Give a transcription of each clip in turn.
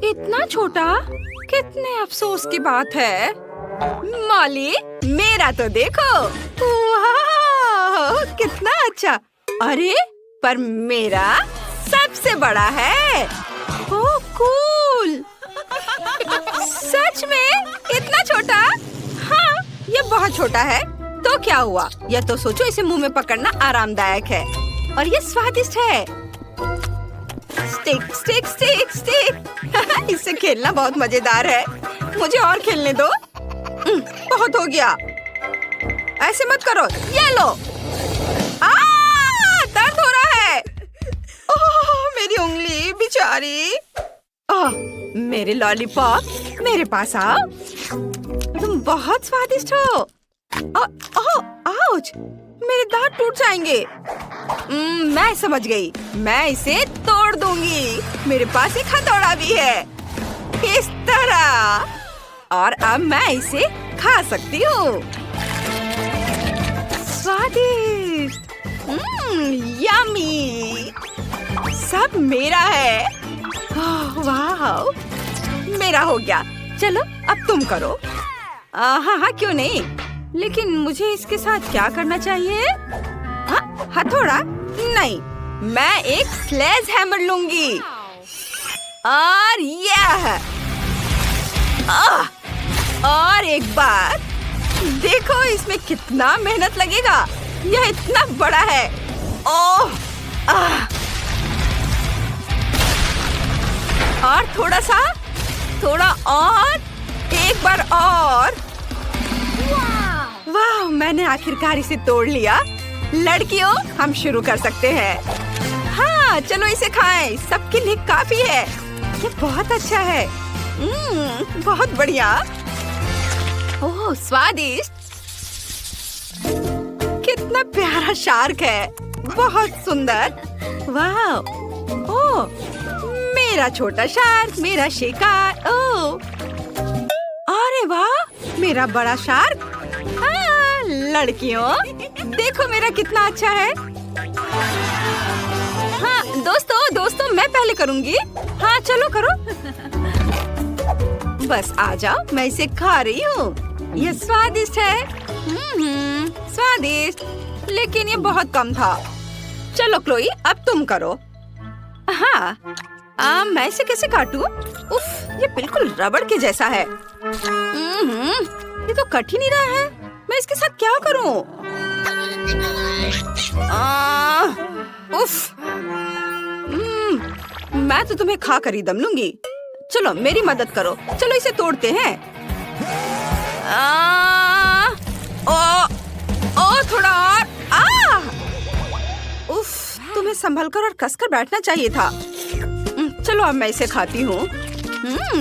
इतना छोटा? कितने अफसोस की बात है। मॉली, मेरा तो देखो। वाह, कितना अच्छा। अरे, पर मेरा सबसे बड़ा है। ओह, कूल। सच में? इतना छोटा? हाँ, ये बहुत छोटा है। तो क्या हुआ? यह तो सोचो, इसे मुंह में पकड़ना आरामदायक है और ये स्वादिष्ट है। Stick stick stick stick. इससे खेलना बहुत मजेदार है। मुझे और खेलने दो। बहुत हो गया। ऐसे मत करो। ये लो। दर्द हो रहा है। ओह, मेरी उंगली बेचारी। मेरे लॉलीपॉप, मेरे पास आओ। तुम बहुत स्वादिष्ट हो। आउच, मेरे दांत टूट जाएंगे। मैं समझ गई। मैं इसे तोड़ दूंगी। मेरे पास एक हथौड़ा भी है। इस तरह। और अब मैं इसे खा सकती हूँ। स्वादिष्ट। यम्मी। सब मेरा है। वाह, मेरा हो गया। चलो, अब तुम करो। हाँ हाँ, क्यों नहीं। लेकिन मुझे इसके साथ क्या करना चाहिए? हथौड़ा? नहीं, मैं एक स्लेज हैमर लूंगी। और यह। और एक बार देखो, इसमें कितना मेहनत लगेगा। यह इतना बड़ा है। ओह, और थोड़ा और, एक बार और। वाह, मैंने आखिरकार इसे तोड़ लिया। लड़कियों, हम शुरू कर सकते हैं। हाँ, चलो इसे खाएं। सबके लिए काफी है। ये बहुत अच्छा है। बहुत बढ़िया। ओह, स्वादिष्ट। कितना प्यारा शार्क है। बहुत सुंदर। वाह। ओह, मेरा छोटा शार्क, मेरा शिकार। ओह, अरे वाह, मेरा बड़ा शार्क। लड़कियों, देखो मेरा कितना अच्छा है। हाँ, दोस्तों, मैं पहले करूंगी। हाँ, चलो करो। बस आ जाओ, मैं इसे खा रही हूँ। ये स्वादिष्ट है। स्वादिष्ट, लेकिन ये बहुत कम था। चलो क्लोई, अब तुम करो। हाँ, मैं इसे कैसे काटूं? उफ, ये बिल्कुल रबड़ के जैसा है। ये तो कट ही नहीं रहा है। मैं इसके साथ क्या करूं? उफ, मैं तो तुम्हें खा कर ही दम लूंगी। चलो, मेरी मदद करो। चलो, इसे तोड़ते हैं। थोड़ा और। उफ, तुम्हें संभलकर और कसकर बैठना चाहिए था। चलो, अब मैं इसे खाती हूँ।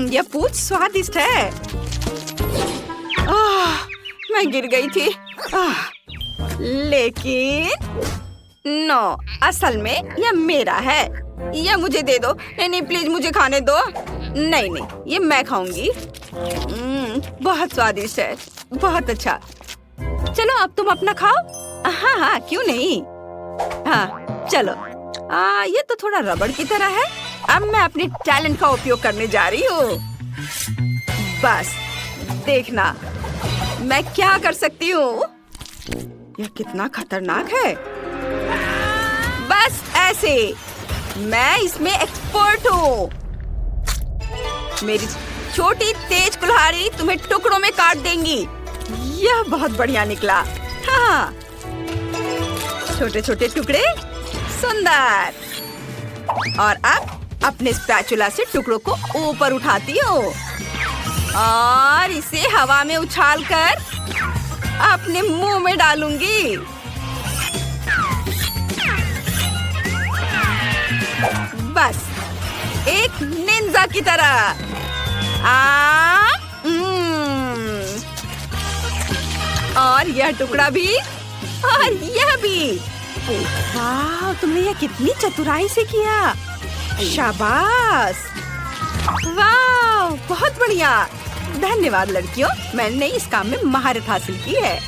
यह पूंछ स्वादिष्ट है। मैं गिर गई थी। लेकिन नो, असल में यह मेरा है। यह मुझे दे दो। नहीं, प्लीज मुझे खाने दो। नहीं, ये मैं खाऊंगी। बहुत स्वादिष्ट है। बहुत अच्छा। चलो, अब तुम अपना खाओ। हाँ, क्यों नहीं। हाँ, चलो। ये तो थोड़ा रबड़ की तरह है। अब मैं अपने टैलेंट का उपयोग करने जा रही हूँ। बस देखना मैं क्या कर सकती हूँ। यह कितना खतरनाक है। बस ऐसे। मैं इसमें एक्सपर्ट हूँ। मेरी छोटी तेज कुल्हाड़ी तुम्हें टुकड़ों में काट देंगी। यह बहुत बढ़िया निकला। हाँ, छोटे छोटे टुकड़े। सुंदर। और अब अपने स्पैचुला से टुकड़ों को ऊपर उठाती हूँ और इसे हवा में उछालकर अपने मुंह में डालूंगी। बस एक निंजा की तरह। और यह टुकड़ा भी, और यह भी। वाह, तुमने यह कितनी चतुराई से किया। शाबाश। वाह, बहुत बढ़िया। धन्यवाद लड़कियों, मैंने इस काम में महारत हासिल की है।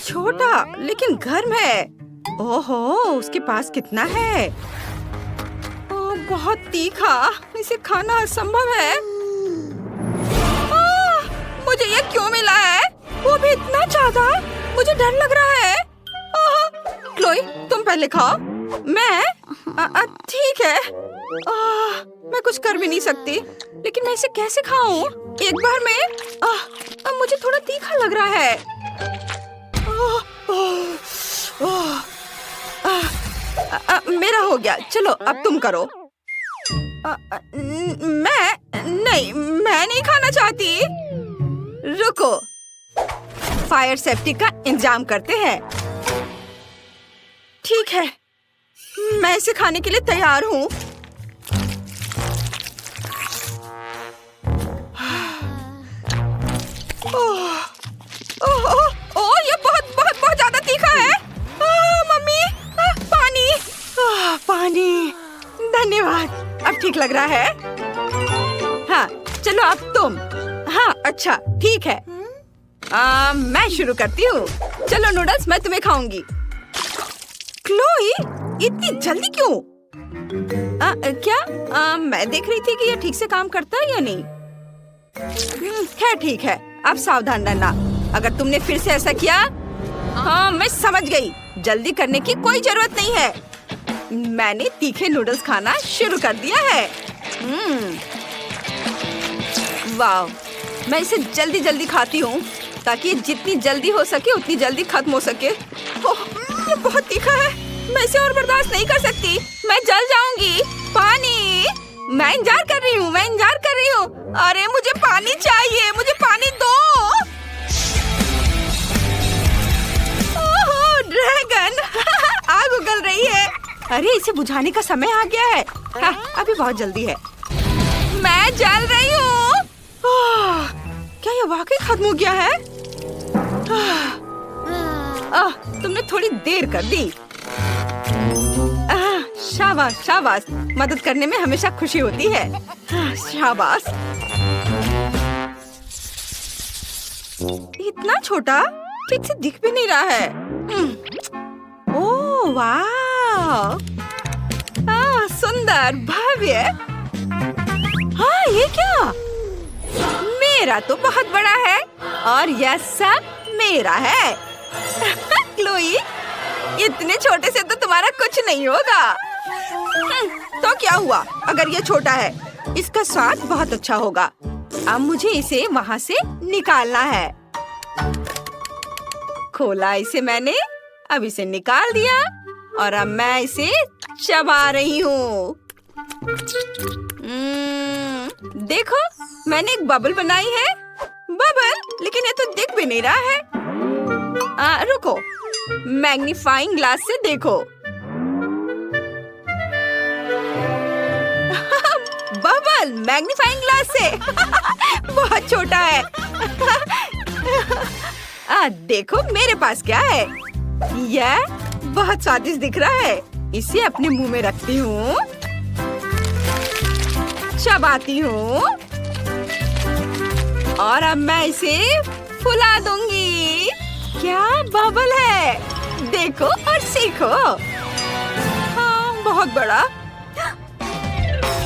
छोटा लेकिन गर्म है। ओहो, उसके पास कितना है। ओह, बहुत तीखा, इसे खाना असंभव है। मुझे ये क्यों मिला है? वो भी इतना ज्यादा, मुझे डर लग रहा है। क्लोई, तुम पहले खाओ। मैं ठीक है। मैं कुछ कर भी नहीं सकती, लेकिन मैं इसे कैसे खाऊं? एक बार में मुझे थोड़ा तीखा लग रहा है। मेरा हो गया, चलो अब तुम करो। मैं नहीं खाना चाहती। रुको, फायर सेफ्टी का इंतजाम करते हैं। ठीक है, मैं इसे खाने के लिए तैयार हूँ। ये बहुत ज्यादा तीखा है। मम्मी, पानी। पानी, धन्यवाद, अब ठीक लग रहा है। हाँ, चलो अब तुम। हाँ, अच्छा, ठीक है। मैं शुरू करती हूँ। चलो नूडल्स, मैं तुम्हें खाऊंगी। क्लोई, इतनी जल्दी क्यों? क्या मैं देख रही थी कि ये ठीक से काम करता है या नहीं। खैर ठीक है, अब सावधान रहना। अगर तुमने फिर से ऐसा किया। हाँ, मैं समझ गई। जल्दी करने की कोई जरूरत नहीं है। मैंने तीखे नूडल्स खाना शुरू कर दिया है। वाह, मैं इसे जल्दी जल्दी खाती हूँ ताकि जितनी जल्दी हो सके उतनी जल्दी खत्म हो सके। ये बहुत तीखा है, मैं इसे और बर्दाश्त नहीं कर सकती। मैं जल जाऊंगी। पानी, मैं इंतजार कर रही हूँ। अरे मुझे पानी चाहिए, मुझे पानी दो। ओह, ड्रैगन। आग उगल रही है। अरे इसे बुझाने का समय आ गया है। हाँ, अभी बहुत जल्दी है। मैं जल रही हूँ। क्या ये वाकई खत्म हो गया है? तुमने थोड़ी देर कर दी। शाबाश शाबाश, मदद करने में हमेशा खुशी होती है। शाबाश। इतना छोटा, ठीक से दिख भी नहीं रहा है। ओह वाह, सुंदर, भव्य। हाँ, ये क्या? मेरा तो बहुत बड़ा है और यह सब मेरा है। क्लोई, इतने छोटे से तो तुम्हारा कुछ नहीं होगा। तो क्या हुआ अगर ये छोटा है? इसका स्वाद बहुत अच्छा होगा। अब मुझे इसे वहाँ से निकालना है। खोला इसे मैंने, अब इसे निकाल दिया और अब मैं इसे चबा रही हूँ। देखो, मैंने एक बबल बनाई है। बबल, लेकिन ये तो दिख भी नहीं रहा है। रुको, मैग्नीफाइंग ग्लास से देखो। बबल मैग्नीफाइंग ग्लास से। बहुत छोटा है। देखो मेरे पास क्या है। यह बहुत स्वादिष्ट दिख रहा है। इसे अपने मुंह में रखती हूँ, चबाती हूँ और अब मैं इसे फुला दूंगी। क्या बबल है, देखो और सीखो। हाँ, बहुत बड़ा।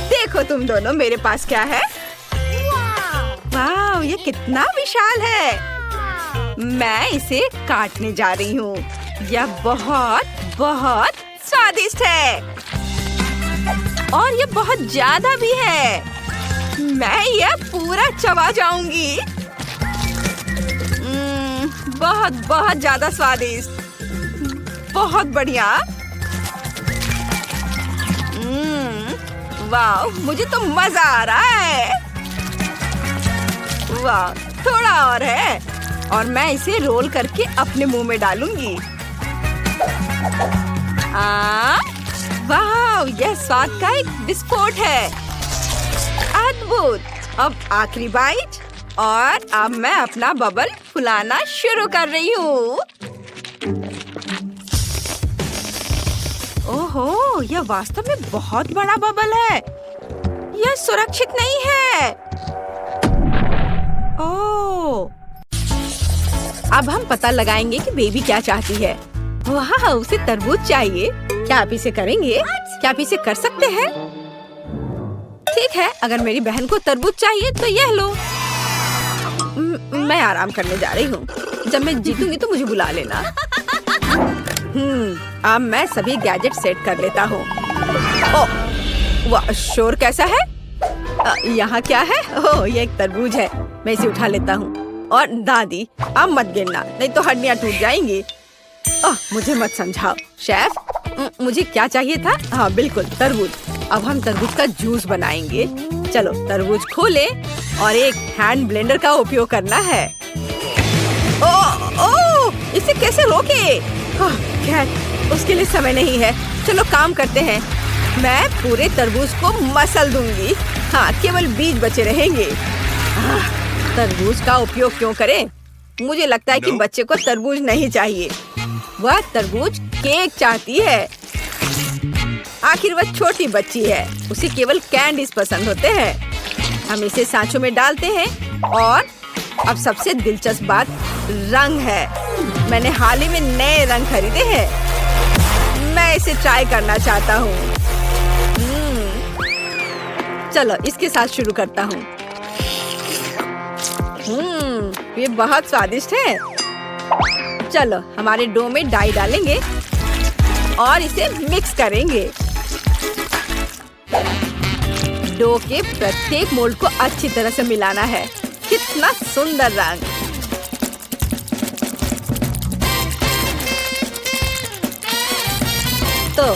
देखो तुम दोनों, मेरे पास क्या है। वाह, ये कितना विशाल है। मैं इसे काटने जा रही हूँ। यह बहुत बहुत स्वादिष्ट है और ये बहुत ज्यादा भी है। मैं यह पूरा चबा जाऊंगी। बहुत बहुत ज्यादा स्वादिष्ट, बहुत बढ़िया। वाह, मुझे तो मजा आ रहा है। वाह, थोड़ा और है और मैं इसे रोल करके अपने मुंह में डालूंगी। वाह, यह स्वाद का एक विस्फोट है। अद्भुत। अब आखिरी बाइट और अब मैं अपना बबल फुलाना शुरू कर रही हूँ। ओहो, यह वास्तव में बहुत बड़ा बबल है। यह सुरक्षित नहीं है। ओह, अब हम पता लगाएंगे कि बेबी क्या चाहती है। वाह, उसे तरबूज चाहिए। क्या आप इसे करेंगे? क्या आप इसे कर सकते हैं? ठीक है, अगर मेरी बहन को तरबूज चाहिए तो यह लो। मैं आराम करने जा रही हूँ। जब मैं जीतूंगी तो मुझे बुला लेना। अब मैं सभी गैजेट सेट कर लेता हूँ। ओह, वाह, शोर कैसा है? यहाँ क्या है? ओह, ये एक तरबूज है। मैं इसे उठा लेता हूँ। और दादी, अब मत गिरना, नहीं तो हड्डियाँ टूट जाएंगी। मुझे मत समझाओ। शेफ, मुझे क्या चाहिए था? हाँ बिल्कुल, तरबूज। अब हम तरबूज का जूस बनाएंगे। चलो तरबूज खोले और एक हैंड ब्लेंडर का उपयोग करना है। ओह, इसे कैसे रोके? खैर, उसके लिए समय नहीं है। चलो काम करते हैं। मैं पूरे तरबूज को मसल दूंगी। हाँ, केवल बीज बचे रहेंगे। तरबूज का उपयोग क्यों करें? मुझे लगता है कि बच्चे को तरबूज नहीं चाहिए। वह तरबूज केक चाहती है। आखिर वह छोटी बच्ची है, उसे केवल कैंडीज पसंद होते हैं। हम इसे सांचों में डालते हैं और अब सबसे दिलचस्प बात रंग है। मैंने हाल ही में नए रंग खरीदे हैं। मैं इसे ट्राई करना चाहता हूँ। चलो इसके साथ शुरू करता हूँ। ये बहुत स्वादिष्ट है। चलो हमारे डो में डाई डालेंगे और इसे मिक्स करेंगे। डो के प्रत्येक मोल्ड को अच्छी तरह से मिलाना है। कितना सुंदर रंग। तो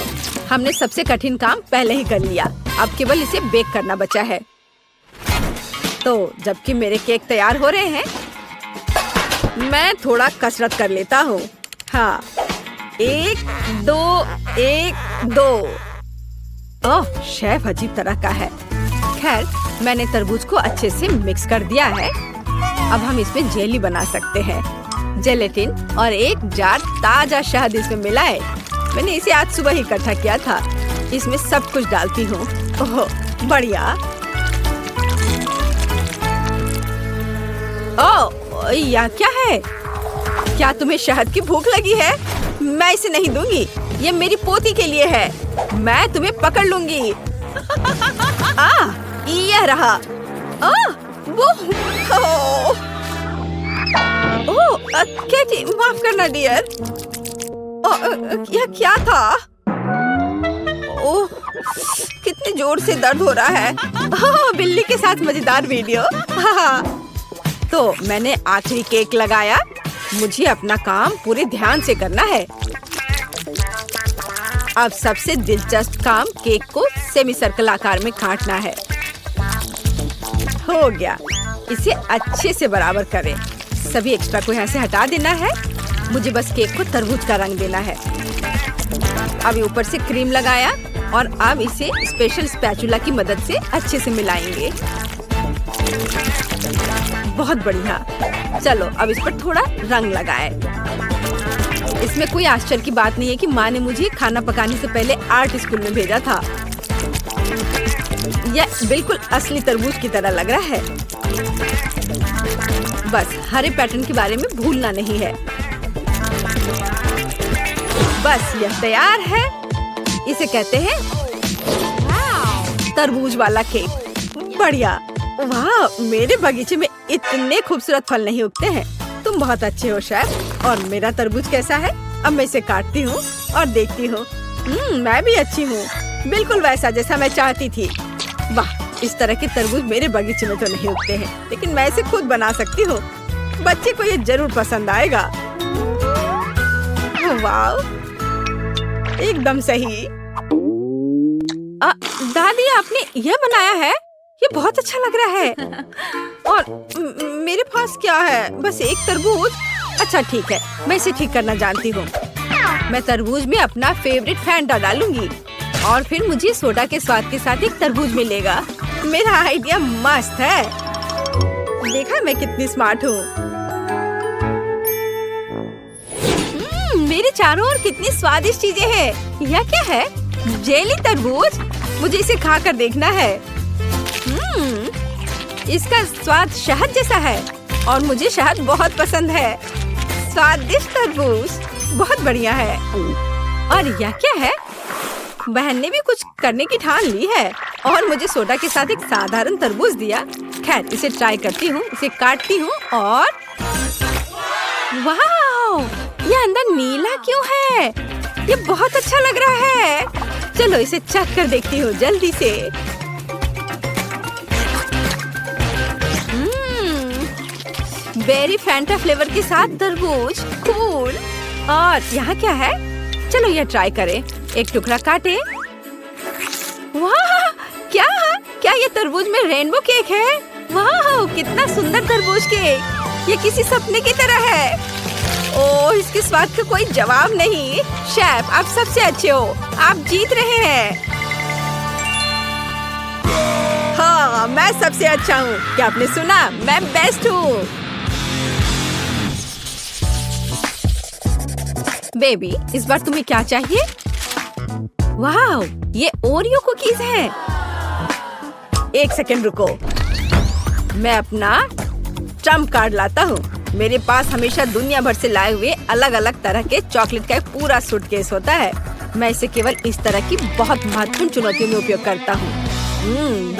हमने सबसे कठिन काम पहले ही कर लिया। अब केवल इसे बेक करना बचा है। तो जबकि मेरे केक तैयार हो रहे हैं, मैं थोड़ा कसरत कर लेता हूँ। हाँ, 1 2 1 2। ओह, शेफ अजीब तरह का है। खैर, मैंने तरबूज को अच्छे से मिक्स कर दिया है। अब हम इसमें जेली बना सकते हैं। जेलेटिन और एक जार ताजा शहद इसमें मिलाए। मैंने इसे आज सुबह ही इकट्ठा किया था। इसमें सब कुछ डालती हूँ। ओह, बढ़िया। ओह, यह क्या है? क्या तुम्हें शहद की भूख लगी है? मैं इसे नहीं दूंगी। ये मेरी पोती के लिए है। मैं तुम्हें पकड़ लूंगी। यह रहा। केटी, माफ करना डियर। यह क्या था? ओह, कितने जोर से दर्द हो रहा है। बिल्ली के साथ मजेदार वीडियो। तो मैंने आखिरी केक लगाया। मुझे अपना काम पूरे ध्यान से करना है। अब सबसे दिलचस्प काम केक को सेमी सर्कल आकार में काटना है। हो गया। इसे अच्छे से बराबर करें। सभी एक्स्ट्रा को यहाँ से हटा देना है। मुझे बस केक को तरबूज का रंग देना है। अब ऊपर से क्रीम लगाया और अब इसे स्पेशल स्पैचुला की मदद से अच्छे से मिलाएंगे। बहुत बढ़िया। चलो अब इस पर थोड़ा रंग लगाए। इसमें कोई आश्चर्य की बात नहीं है कि माँ ने मुझे खाना पकाने से पहले आर्ट स्कूल में भेजा था। यह बिल्कुल असली तरबूज की तरह लग रहा है। बस हरे पैटर्न के बारे में भूलना नहीं है। बस यह तैयार है। इसे कहते हैं तरबूज वाला केक। बढ़िया। वाह, मेरे बगीचे में इतने खूबसूरत फल नहीं उगते हैं। तुम बहुत अच्छे हो शेफ। और मेरा तरबूज कैसा है? अब मैं इसे काटती हूँ और देखती हूँ। मैं भी अच्छी हूँ, बिल्कुल वैसा जैसा मैं चाहती थी। वाह, इस तरह के तरबूज मेरे बगीचे में तो नहीं उगते हैं, लेकिन मैं इसे खुद बना सकती हूँ। बच्चे को ये जरूर पसंद आएगा। वाह, एकदम सही। दादी, आपने यह बनाया है? ये बहुत अच्छा लग रहा है। और मेरे पास क्या है? बस एक तरबूज। अच्छा ठीक है, मैं इसे ठीक करना जानती हूँ। मैं तरबूज में अपना फेवरेट फैंटा डालूंगी और फिर मुझे सोडा के स्वाद के साथ एक तरबूज मिलेगा। मेरा आइडिया मस्त है। देखा मैं कितनी स्मार्ट हूँ। मेरे चारों ओर कितनी स्वादिष्ट चीजें हैं। यह क्या है? जेली तरबूज। मुझे इसे खाकर देखना है। इसका स्वाद शहद जैसा है और मुझे शहद बहुत पसंद है। स्वादिष्ट तरबूज बहुत बढ़िया है। और यह क्या है? बहन ने भी कुछ करने की ठान ली है और मुझे सोडा के साथ एक साधारण तरबूज दिया। खैर, इसे ट्राई करती हूँ, इसे काटती हूँ और वाह! ये अंदर नीला क्यों है? ये बहुत अच्छा लग रहा है। चलो इसे चख कर देखती हूँ जल्दी से। बेरी फैंटा फ्लेवर के साथ तरबूज, कूल। और यहाँ क्या है? चलो यह ट्राई करें। एक टुकड़ा काटे। वाह! क्या ये तरबूज में रेनबो केक है? वाह! कितना सुंदर तरबूज केक। ये किसी सपने की तरह है। ओह, इसके स्वाद का कोई जवाब नहीं। शेफ, आप सबसे अच्छे हो। आप जीत रहे हैं। हाँ, मैं सबसे अच्छा हूँ। क्या आपने सुना? मैं बेस्ट हूँ। बेबी, इस बार तुम्हें क्या चाहिए? वाह! ये ओरियो कुकीज हैं। एक सेकंड रुको, मैं अपना ट्रम्प कार्ड लाता हूँ। मेरे पास हमेशा दुनिया भर से लाए हुए अलग अलग तरह के चॉकलेट का एक पूरा सूटकेस होता है। मैं इसे केवल इस तरह की बहुत महत्वपूर्ण चुनौतियों में उपयोग करता हूँ।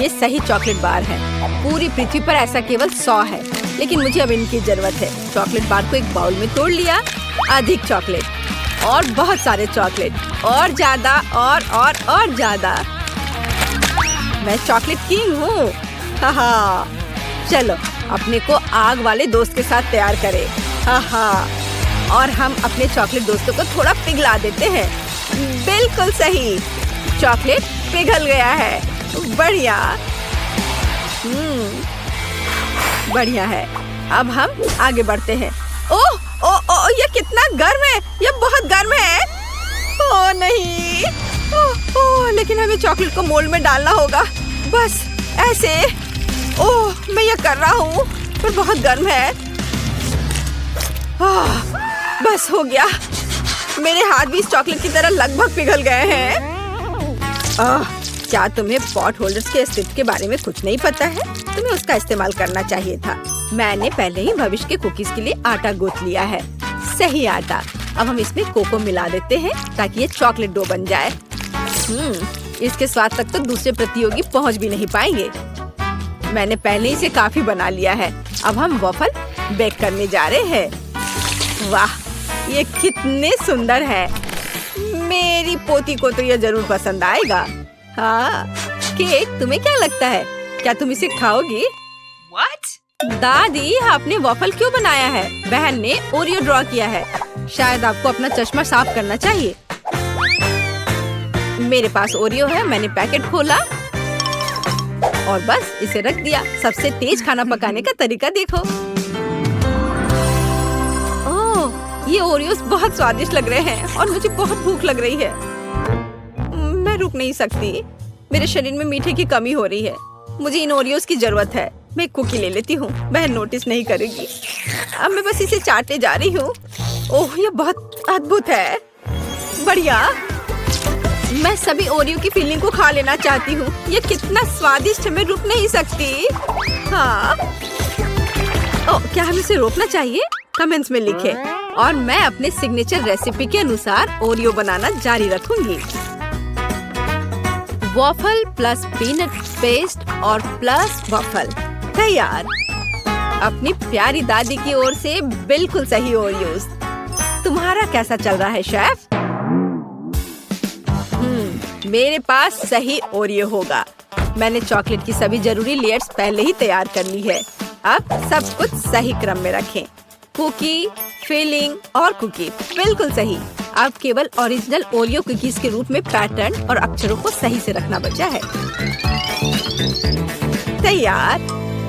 ये सही चॉकलेट बार है। पूरी पृथ्वी पर ऐसा केवल 100 है, लेकिन मुझे अब इनकी जरूरत है। चॉकलेट बार को एक बाउल में तोड़ लिया। अधिक चॉकलेट और बहुत सारे चॉकलेट और ज्यादा और ज्यादा। मैं चॉकलेट किंग हूँ। हाँ, चलो अपने को आग वाले दोस्त के साथ तैयार करें। हाँ, और हम अपने चॉकलेट दोस्तों को थोड़ा पिघला देते हैं। बिल्कुल सही, चॉकलेट पिघल गया है। बढ़िया। बढ़िया है। अब हम आगे बढ़ते हैं। ओह, ये कितना गर्म है। ये बहुत गर्म है। ओह नहीं। ओह, लेकिन हमें चॉकलेट को मोल्ड में डालना होगा। बस ऐसे। ओह, मैं ये कर रहा हूँ, पर बहुत गर्म है। बस हो गया। मेरे हाथ भी इस चॉकलेट की तरह लगभग पिघल गए हैं। क्या तुम्हें पॉट होल्डर्स के अस्तित्व के बारे में कुछ नहीं पता है? तुम्हें उसका इस्तेमाल करना चाहिए था। मैंने पहले ही भविष्य के कुकीज के लिए आटा गूंथ लिया है। सही आटा। अब हम इसमें कोको मिला देते हैं ताकि ये चॉकलेट डो बन जाए। इसके स्वाद तक तो दूसरे प्रतियोगी पहुंच भी नहीं पाएंगे। मैंने पहले ही इसे काफी बना लिया है। अब हम वॉफल बेक करने जा रहे हैं। वाह, ये कितने सुंदर है। मेरी पोती को तो ये जरूर पसंद आएगा। हाँ, केक, तुम्हें क्या लगता है? क्या तुम इसे खाओगी? What? दादी, आपने वॉफल क्यों बनाया है? बहन ने ओरियो ड्रॉ किया है। शायद आपको अपना चश्मा साफ करना चाहिए। मेरे पास ओरियो है। मैंने पैकेट खोला और बस इसे रख दिया। सबसे तेज खाना पकाने का तरीका देखो। ओह, ये ओरियोस बहुत स्वादिष्ट लग रहे हैं और मुझे बहुत भूख लग रही है। मैं रुक नहीं सकती। मेरे शरीर में मीठे की कमी हो रही है। मुझे इन ओरियोस की जरूरत है। मैं एक कुकी ले लेती हूँ। बहन नोटिस नहीं करेगी। अब मैं बस इसे चाटने जा रही हूँ। ओह, ये बहुत अद्भुत है। बढ़िया। मैं सभी ओरियो की फीलिंग को खा लेना चाहती हूँ। ये कितना स्वादिष्ट है, मैं रुक नहीं सकती। हाँ। ओह, क्या हमें इसे रोकना चाहिए? कमेंट्स में लिखें। और मैं अपने सिग्नेचर रेसिपी के अनुसार ओरियो बनाना जारी रखूंगी। वॉफल प्लस पीनट पेस्ट और प्लस वॉफल तैयार। अपनी प्यारी दादी की ओर से बिल्कुल सही ओरियोस। तुम्हारा कैसा चल रहा है शेफ? मेरे पास सही ओरियो होगा। मैंने चॉकलेट की सभी जरूरी लेयर्स पहले ही तैयार कर ली है। अब सब कुछ सही क्रम में रखें। कुकी, फिलिंग और कुकी बिल्कुल सही। अब केवल ओरिजिनल ओरियो कुकीज के रूप में पैटर्न और अक्षरों को सही से रखना बचा है। तैयार।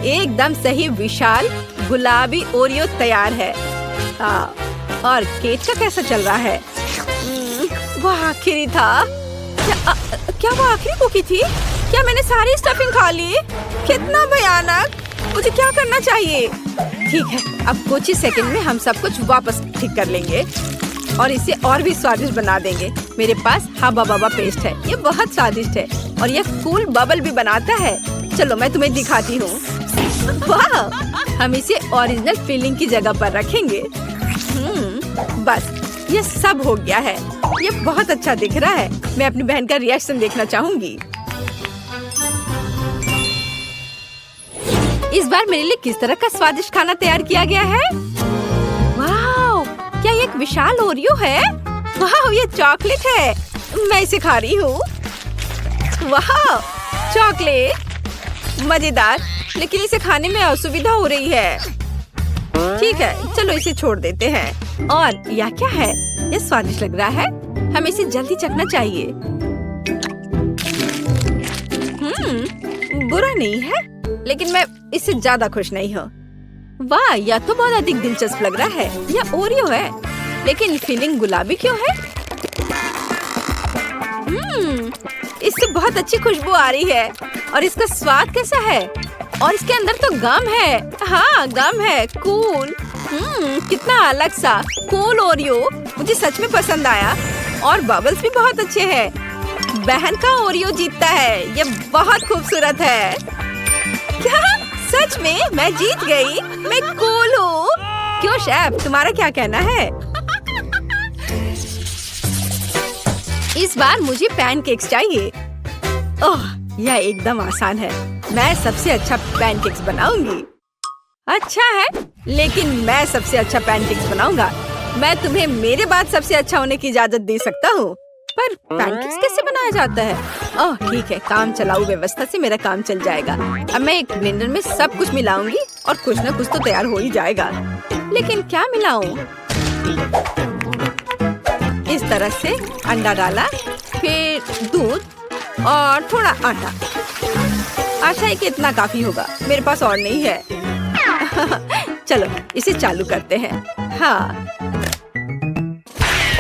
एकदम सही विशाल गुलाबी ओरियो तैयार है। हाँ, और केक का कैसा चल रहा है? वह आखिरी था। क्या वो आखिरी कुकी थी? क्या मैंने सारी स्टफिंग खा ली? कितना भयानक। मुझे क्या करना चाहिए? ठीक है, अब कुछ ही सेकंड में हम सब कुछ वापस ठीक कर लेंगे और इसे और भी स्वादिष्ट बना देंगे। मेरे पास हाबा बाबा पेस्ट है। ये बहुत स्वादिष्ट है और ये कूल बबल भी बनाता है। चलो मैं तुम्हें दिखाती हूँ। वाह, हम इसे ओरिजिनल फिलिंग की जगह पर रखेंगे। बस ये सब हो गया है। ये बहुत अच्छा दिख रहा है। मैं अपनी बहन का रिएक्शन देखना चाहूंगी। इस बार मेरे लिए किस तरह का स्वादिष्ट खाना तैयार किया गया है? वाह, क्या ये एक विशाल ओरियो है? वाह, ये चॉकलेट है। मैं इसे खा रही हूँ। वाह, चॉकलेट मजेदार, लेकिन इसे खाने में असुविधा हो रही है। ठीक है, चलो इसे छोड़ देते हैं। और यह क्या है? ये स्वादिष्ट लग रहा है। हमें इसे जल्दी चखना चाहिए। बुरा नहीं है, लेकिन मैं इससे ज्यादा खुश नहीं हूँ। वाह, यह तो बहुत अधिक दिलचस्प लग रहा है। यह ओरियो है, लेकिन फीलिंग गुलाबी क्यों है? इससे बहुत अच्छी खुशबू आ रही है। और इसका स्वाद कैसा है? और इसके अंदर तो गम है। हाँ, गम है। कूल। कितना अलग सा कूल ओरियो। मुझे सच में पसंद आया। और बबल्स भी बहुत अच्छे हैं। बहन का ओरियो जीतता है। ये बहुत खूबसूरत है। क्या सच में मैं जीत गई? मैं कूल हूँ। क्यों शेफ, तुम्हारा क्या कहना है? इस बार मुझे पैनकेक्स चाहिए। ओह, यह एकदम आसान है। मैं सबसे अच्छा पैनकेक्स बनाऊंगी। अच्छा है, लेकिन मैं सबसे अच्छा पैनकेक्स बनाऊंगा। मैं तुम्हें मेरे बाद सबसे अच्छा होने की इजाजत दे सकता हूँ, पर पैनकेक्स कैसे बनाया जाता है? ओह ठीक है, काम चलाऊ व्यवस्था से मेरा काम चल जाएगा। अब मैं एक ब्लेंडर में सब कुछ मिलाऊंगी और कुछ न कुछ तो तैयार हो ही जाएगा। लेकिन क्या मिलाऊं? इस तरह से अंडा डाला, फिर दूध और थोड़ा आटा। आशा है कि इतना काफी होगा। मेरे पास और नहीं है। चलो इसे चालू करते हैं। हाँ।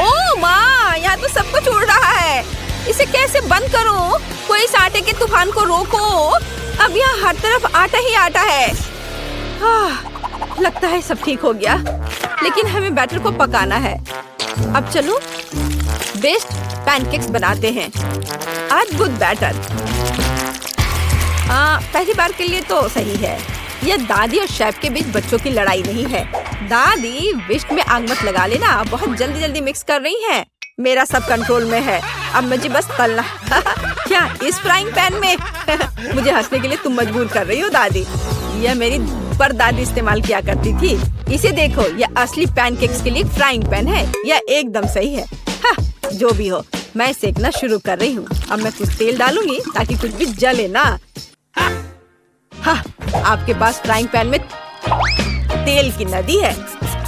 ओह माँ, यहाँ तो सब कुछ उड़ रहा है। इसे कैसे बंद करूं? कोई इस आटे के तूफान को रोको। अब यहाँ हर तरफ आटा ही आटा है। लगता है सब ठीक हो गया, लेकिन हमें बैटर को पकाना है। अब चलो बेस्ट पैनकेक्स बनाते हैं। अद्भुत बैटर। पहली बार के लिए तो सही है। यह दादी और शेफ के बीच बच्चों की लड़ाई नहीं है। दादी, विस्क में आग मत लगा लेना। आप बहुत जल्दी जल्दी मिक्स कर रही हैं। मेरा सब कंट्रोल में है। अब मुझे बस तलना। क्या इस फ्राइंग पैन में? मुझे हंसने के लिए तुम मजबूर कर रही हो दादी। यह मेरी परदादी इस्तेमाल किया करती थी। इसे देखो, यह असली पैनकेक्स के लिए फ्राइंग पैन है। यह एकदम सही है। जो भी हो, मैं सेकना शुरू कर रही हूँ। अब मैं कुछ तेल डालूंगी ताकि कुछ भी जले ना। आपके पास फ्राइंग पैन में तेल की नदी है।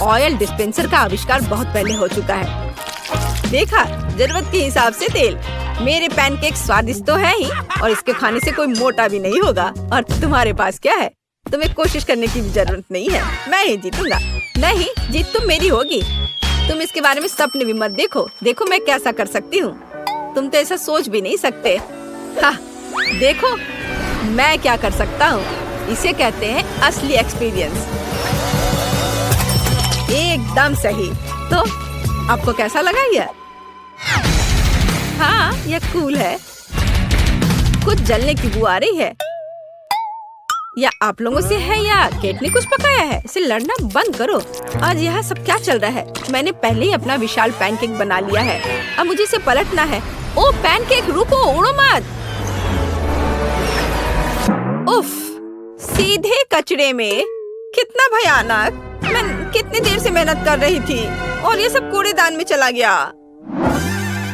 ऑयल डिस्पेंसर का आविष्कार बहुत पहले हो चुका है। देखा, जरूरत के हिसाब से तेल। मेरे पैनकेक स्वादिष्ट तो है ही, और इसके खाने से कोई मोटा भी नहीं होगा। और तुम्हारे पास क्या है? तुम्हें कोशिश करने की भी जरूरत नहीं है। मैं ही जीतूंगा। नहीं, जीत तुम मेरी होगी। तुम इसके बारे में सपने भी मत देखो। देखो मैं कैसा कर सकती हूँ। तुम तो ऐसा सोच भी नहीं सकते। देखो मैं क्या कर सकता हूँ। इसे कहते हैं असली एक्सपीरियंस। एकदम सही। तो आपको कैसा लगा यह? हाँ, यह कूल है। कुछ जलने की बू आ रही है। या आप लोगों से है या केट ने कुछ पकाया है? इसे लड़ना बंद करो। आज यहाँ सब क्या चल रहा है? मैंने पहले ही अपना विशाल पैनकेक बना लिया है। अब मुझे इसे पलटना है। ओ पैनकेक, रुको, उड़ो मत। उफ, सीधे कचरे में। कितना भयानक। मैं कितनी देर से मेहनत कर रही थी और ये सब कूड़ेदान में चला गया।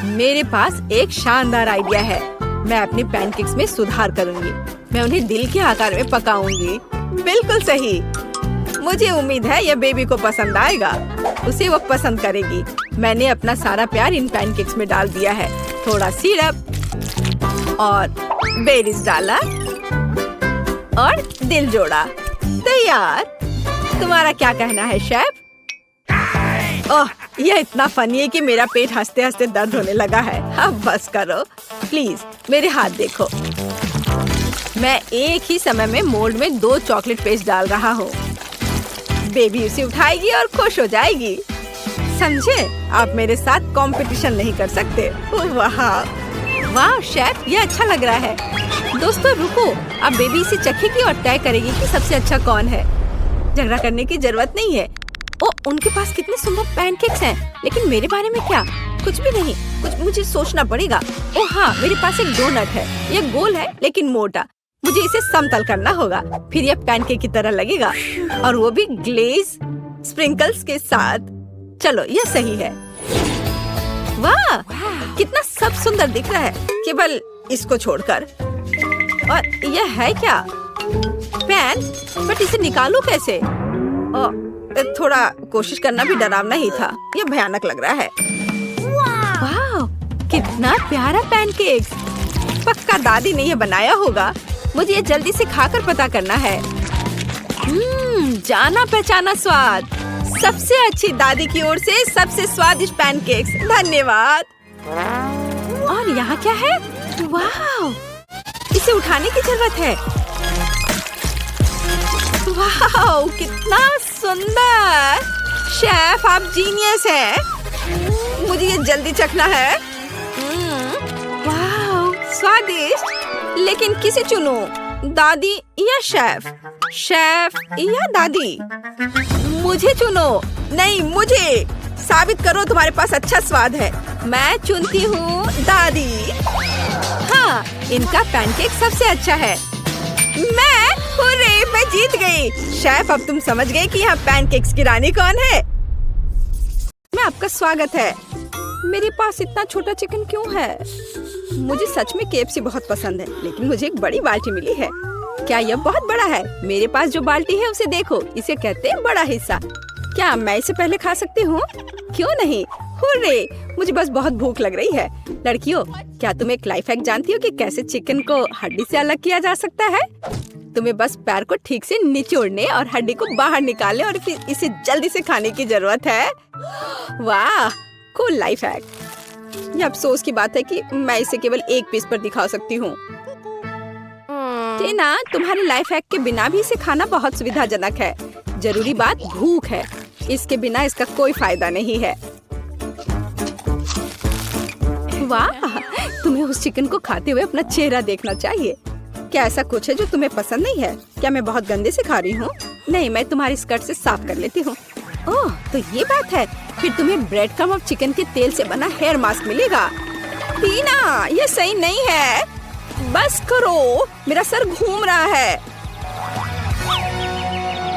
मेरे पास एक शानदार आइडिया है। मैं अपने पैनकेक्स में सुधार करूंगी। मैं उन्हें दिल के आकार में पकाऊंगी। बिल्कुल सही। मुझे उम्मीद है यह बेबी को पसंद आएगा। उसे वो पसंद करेगी। मैंने अपना सारा प्यार इन पैनकेक्स में डाल दिया है। थोड़ा सिरप और बेरीज डाला और दिल जोड़ा। तैयार। तुम्हारा क्या कहना है शेफ? ओह, यह इतना फनी है कि मेरा पेट हंसते हंसते दर्द होने लगा है। अब बस करो प्लीज। मेरे हाथ देखो। मैं एक ही समय में मोल्ड में 2 चॉकलेट पेस्ट डाल रहा हूँ। बेबी उसे उठाएगी और खुश हो जाएगी। समझे? आप मेरे साथ कंपटीशन नहीं कर सकते। वाह वाह शेफ, ये अच्छा लग रहा है। दोस्तों रुको, अब बेबी इसे चखेगी और तय करेगी कि सबसे अच्छा कौन है। झगड़ा करने की जरूरत नहीं है। ओ उनके पास कितने सुंदर पैनकेक्स हैं, लेकिन मेरे बारे में क्या? कुछ भी नहीं। कुछ मुझे सोचना पड़ेगा। ओह हाँ, मेरे पास एक डोनट है। यह गोल है लेकिन मोटा। मुझे इसे समतल करना होगा, फिर यह पैनकेक की तरह लगेगा, और वो भी ग्लेज स्प्रिंकल्स के साथ। चलो, यह सही है। वाह, कितना सब सुंदर दिख रहा है, केवल इसको छोड़कर। और यह है क्या? पैन, बट इसे निकालूं कैसे? थोड़ा कोशिश करना भी डरावना ही था। यह भयानक लग रहा है। वाह, कितना प्यारा पैनकेक। पक्का दादी ने यह बनाया होगा। मुझे ये जल्दी से खाकर पता करना है। जाना पहचाना स्वाद। सबसे अच्छी दादी की ओर से सबसे स्वादिष्ट पैनकेक्स। धन्यवाद। और यहाँ क्या है? वाह, इसे उठाने की जरूरत है। वाह, कितना सुंदर। शेफ, आप जीनियस हैं। मुझे ये जल्दी चखना है। वाह, स्वादिष्ट। लेकिन किसे चुनूं? दादी या शेफ? शेफ या दादी? मुझे चुनो। नहीं, मुझे। साबित करो तुम्हारे पास अच्छा स्वाद है। मैं चुनती हूँ दादी। हाँ, इनका पैनकेक सबसे अच्छा है। मैं जीत गई। शेफ, अब तुम समझ गए कि यहाँ पैनकेक्स की रानी कौन है। मैं आपका स्वागत है। मेरे पास इतना छोटा चिकन क्यों है? मुझे सच में KFC बहुत पसंद है, लेकिन मुझे एक बड़ी बाल्टी मिली है। क्या यह बहुत बड़ा है? मेरे पास जो बाल्टी है उसे देखो, इसे कहते हैं बड़ा हिस्सा। क्या मैं इसे पहले खा सकती हूँ? क्यों नहीं? हुर्रे! मुझे बस बहुत भूख लग रही है। लड़कियों, क्या तुम एक लाइफ हैक जानती हो कि कैसे चिकन को हड्डी से अलग किया जा सकता है? तुम्हें बस पैर को ठीक से निचोड़ने और हड्डी को बाहर निकालने और फिर इसे जल्दी से खाने की जरूरत है। वाह, कूल लाइफ हैक। ये अफसोस की बात है कि मैं इसे केवल एक पीस पर दिखा सकती हूँ। टीना, तुम्हारी लाइफ हैक के बिना भी इसे खाना बहुत सुविधाजनक है। जरूरी बात भूख है। इसके बिना इसका कोई फायदा नहीं है। वाह, तुम्हें उस चिकन को खाते हुए अपना चेहरा देखना चाहिए। क्या ऐसा कुछ है जो तुम्हें पसंद नहीं है? क्या मैं बहुत गंदे से खा रही हूँ? नहीं, मैं तुम्हारी स्कर्ट से साफ कर लेती हूँ। ओह, तो ये बात है। फिर तुम्हें ब्रेड क्रम्ब और चिकन के तेल से बना हेयर मास्क मिलेगा। टीना, ये सही नहीं है। बस करो, मेरा सर घूम रहा है।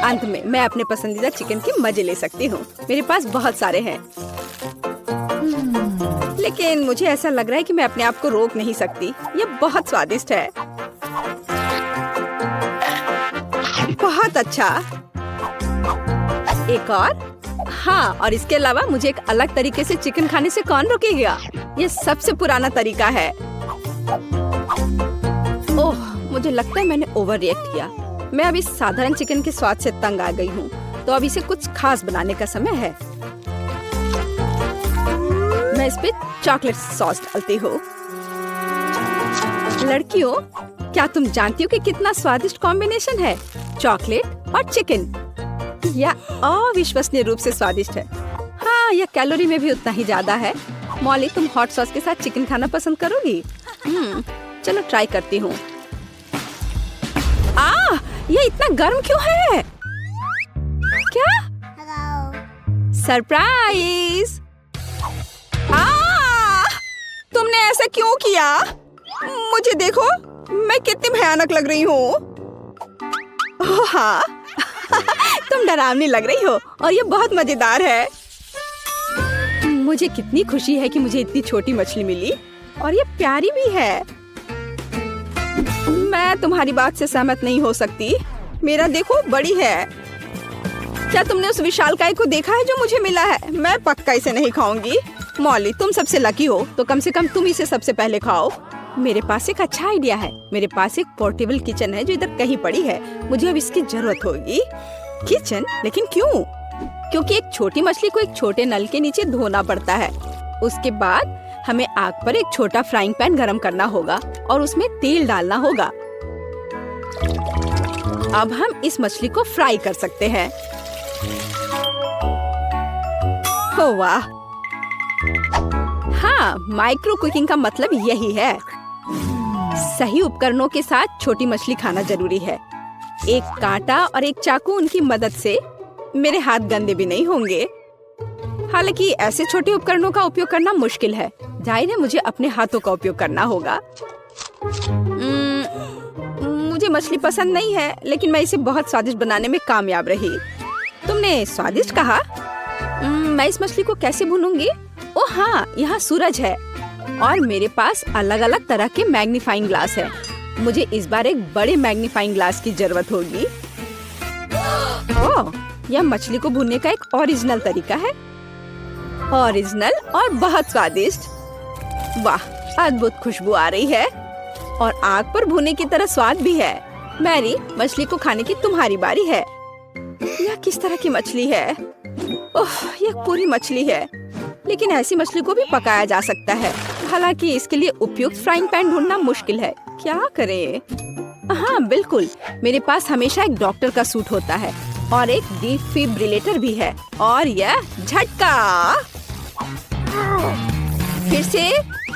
अंत में मैं अपने पसंदीदा चिकन के मजे ले सकती हूँ। मेरे पास बहुत सारे हैं, लेकिन मुझे ऐसा लग रहा है कि मैं अपने आप को रोक नहीं सकती। ये बहुत स्वादिष्ट है। बहुत अच्छा। एक और? हाँ, और इसके अलावा मुझे एक अलग तरीके से चिकन खाने से कौन रोकेगा? ये सबसे पुराना तरीका है। ओह, मुझे लगता है मैंने ओवर रिएक्ट किया। मैं अभी साधारण चिकन के स्वाद से तंग आ गई हूँ, तो अब इसे कुछ खास बनाने का समय है। मैं इस पे चॉकलेट सॉस डालती हूँ। लड़कियों, क्या तुम जानती हो कि कितना स्वादिष्ट कॉम्बिनेशन है? चॉकलेट और चिकन। यह अविश्वसनीय रूप से स्वादिष्ट है। हाँ, यह कैलोरी में भी उतना ही ज्यादा है। मॉली, तुम हॉट सॉस के साथ चिकन खाना पसंद करोगी? चलो ट्राई करती हूँ। ये इतना गर्म क्यों है? क्या? सरप्राइज! तुमने ऐसा क्यों किया? मुझे देखो, मैं कितनी भयानक लग रही हूँ। हाँ, तुम डरावनी लग रही हो और ये बहुत मजेदार है। मुझे कितनी खुशी है कि मुझे इतनी छोटी मछली मिली और ये प्यारी भी है। मैं तुम्हारी बात से सहमत नहीं हो सकती। मेरा देखो, बड़ी है। क्या तुमने उस विशालकाय को देखा है जो मुझे मिला है? मैं पक्का इसे नहीं खाऊंगी। मॉली, तुम सबसे लकी हो, तो कम से कम तुम इसे सबसे पहले खाओ। मेरे पास एक अच्छा आइडिया है। मेरे पास एक पोर्टेबल किचन है जो इधर कहीं पड़ी है। मुझे अब इसकी जरूरत होगी। किचन? लेकिन क्यों? क्योंकि एक छोटी मछली को एक छोटे नल के नीचे धोना पड़ता है। उसके बाद हमें आग पर एक छोटा फ्राइंग पैन गरम करना होगा और उसमें तेल डालना होगा। अब हम इस मछली को फ्राई कर सकते हैं। हो वाह! हाँ, माइक्रो कुकिंग का मतलब यही है। सही उपकरणों के साथ छोटी मछली खाना जरूरी है। एक कांटा और एक चाकू उनकी मदद से मेरे हाथ गंदे भी नहीं होंगे। हालांकि ऐसे छोटे उपकरणों का उपयोग करना मुश्किल है। जाहिर है मुझे अपने हाथों का उपयोग करना होगा। मुझे मछली पसंद नहीं है, लेकिन मैं इसे बहुत स्वादिष्ट बनाने में कामयाब रही। तुमने स्वादिष्ट कहा? मैं इस मछली को कैसे भूनूंगी? ओह हाँ, यहाँ सूरज है और मेरे पास अलग अलग तरह के मैग्नीफाइंग ग्लास है। मुझे इस बार एक बड़े मैग्नीफाइंग ग्लास की जरूरत होगी। ओह, यह मछली को भूनने का एक ओरिजिनल तरीका है। ओरिजिनल और बहुत स्वादिष्ट। वाह, अद्भुत खुशबू आ रही है और आग पर भुने की तरह स्वाद भी है। मैरी, मछली को खाने की तुम्हारी बारी है। यह किस तरह की मछली है? ओह, यह पूरी मछली है, लेकिन ऐसी मछली को भी पकाया जा सकता है। हालांकि इसके लिए उपयुक्त फ्राइंग पैन ढूंढना मुश्किल है। क्या करें? हाँ बिल्कुल, मेरे पास हमेशा एक डॉक्टर का सूट होता है और एक डिफिब्रिलेटर भी है। और यह झटका, फिर से,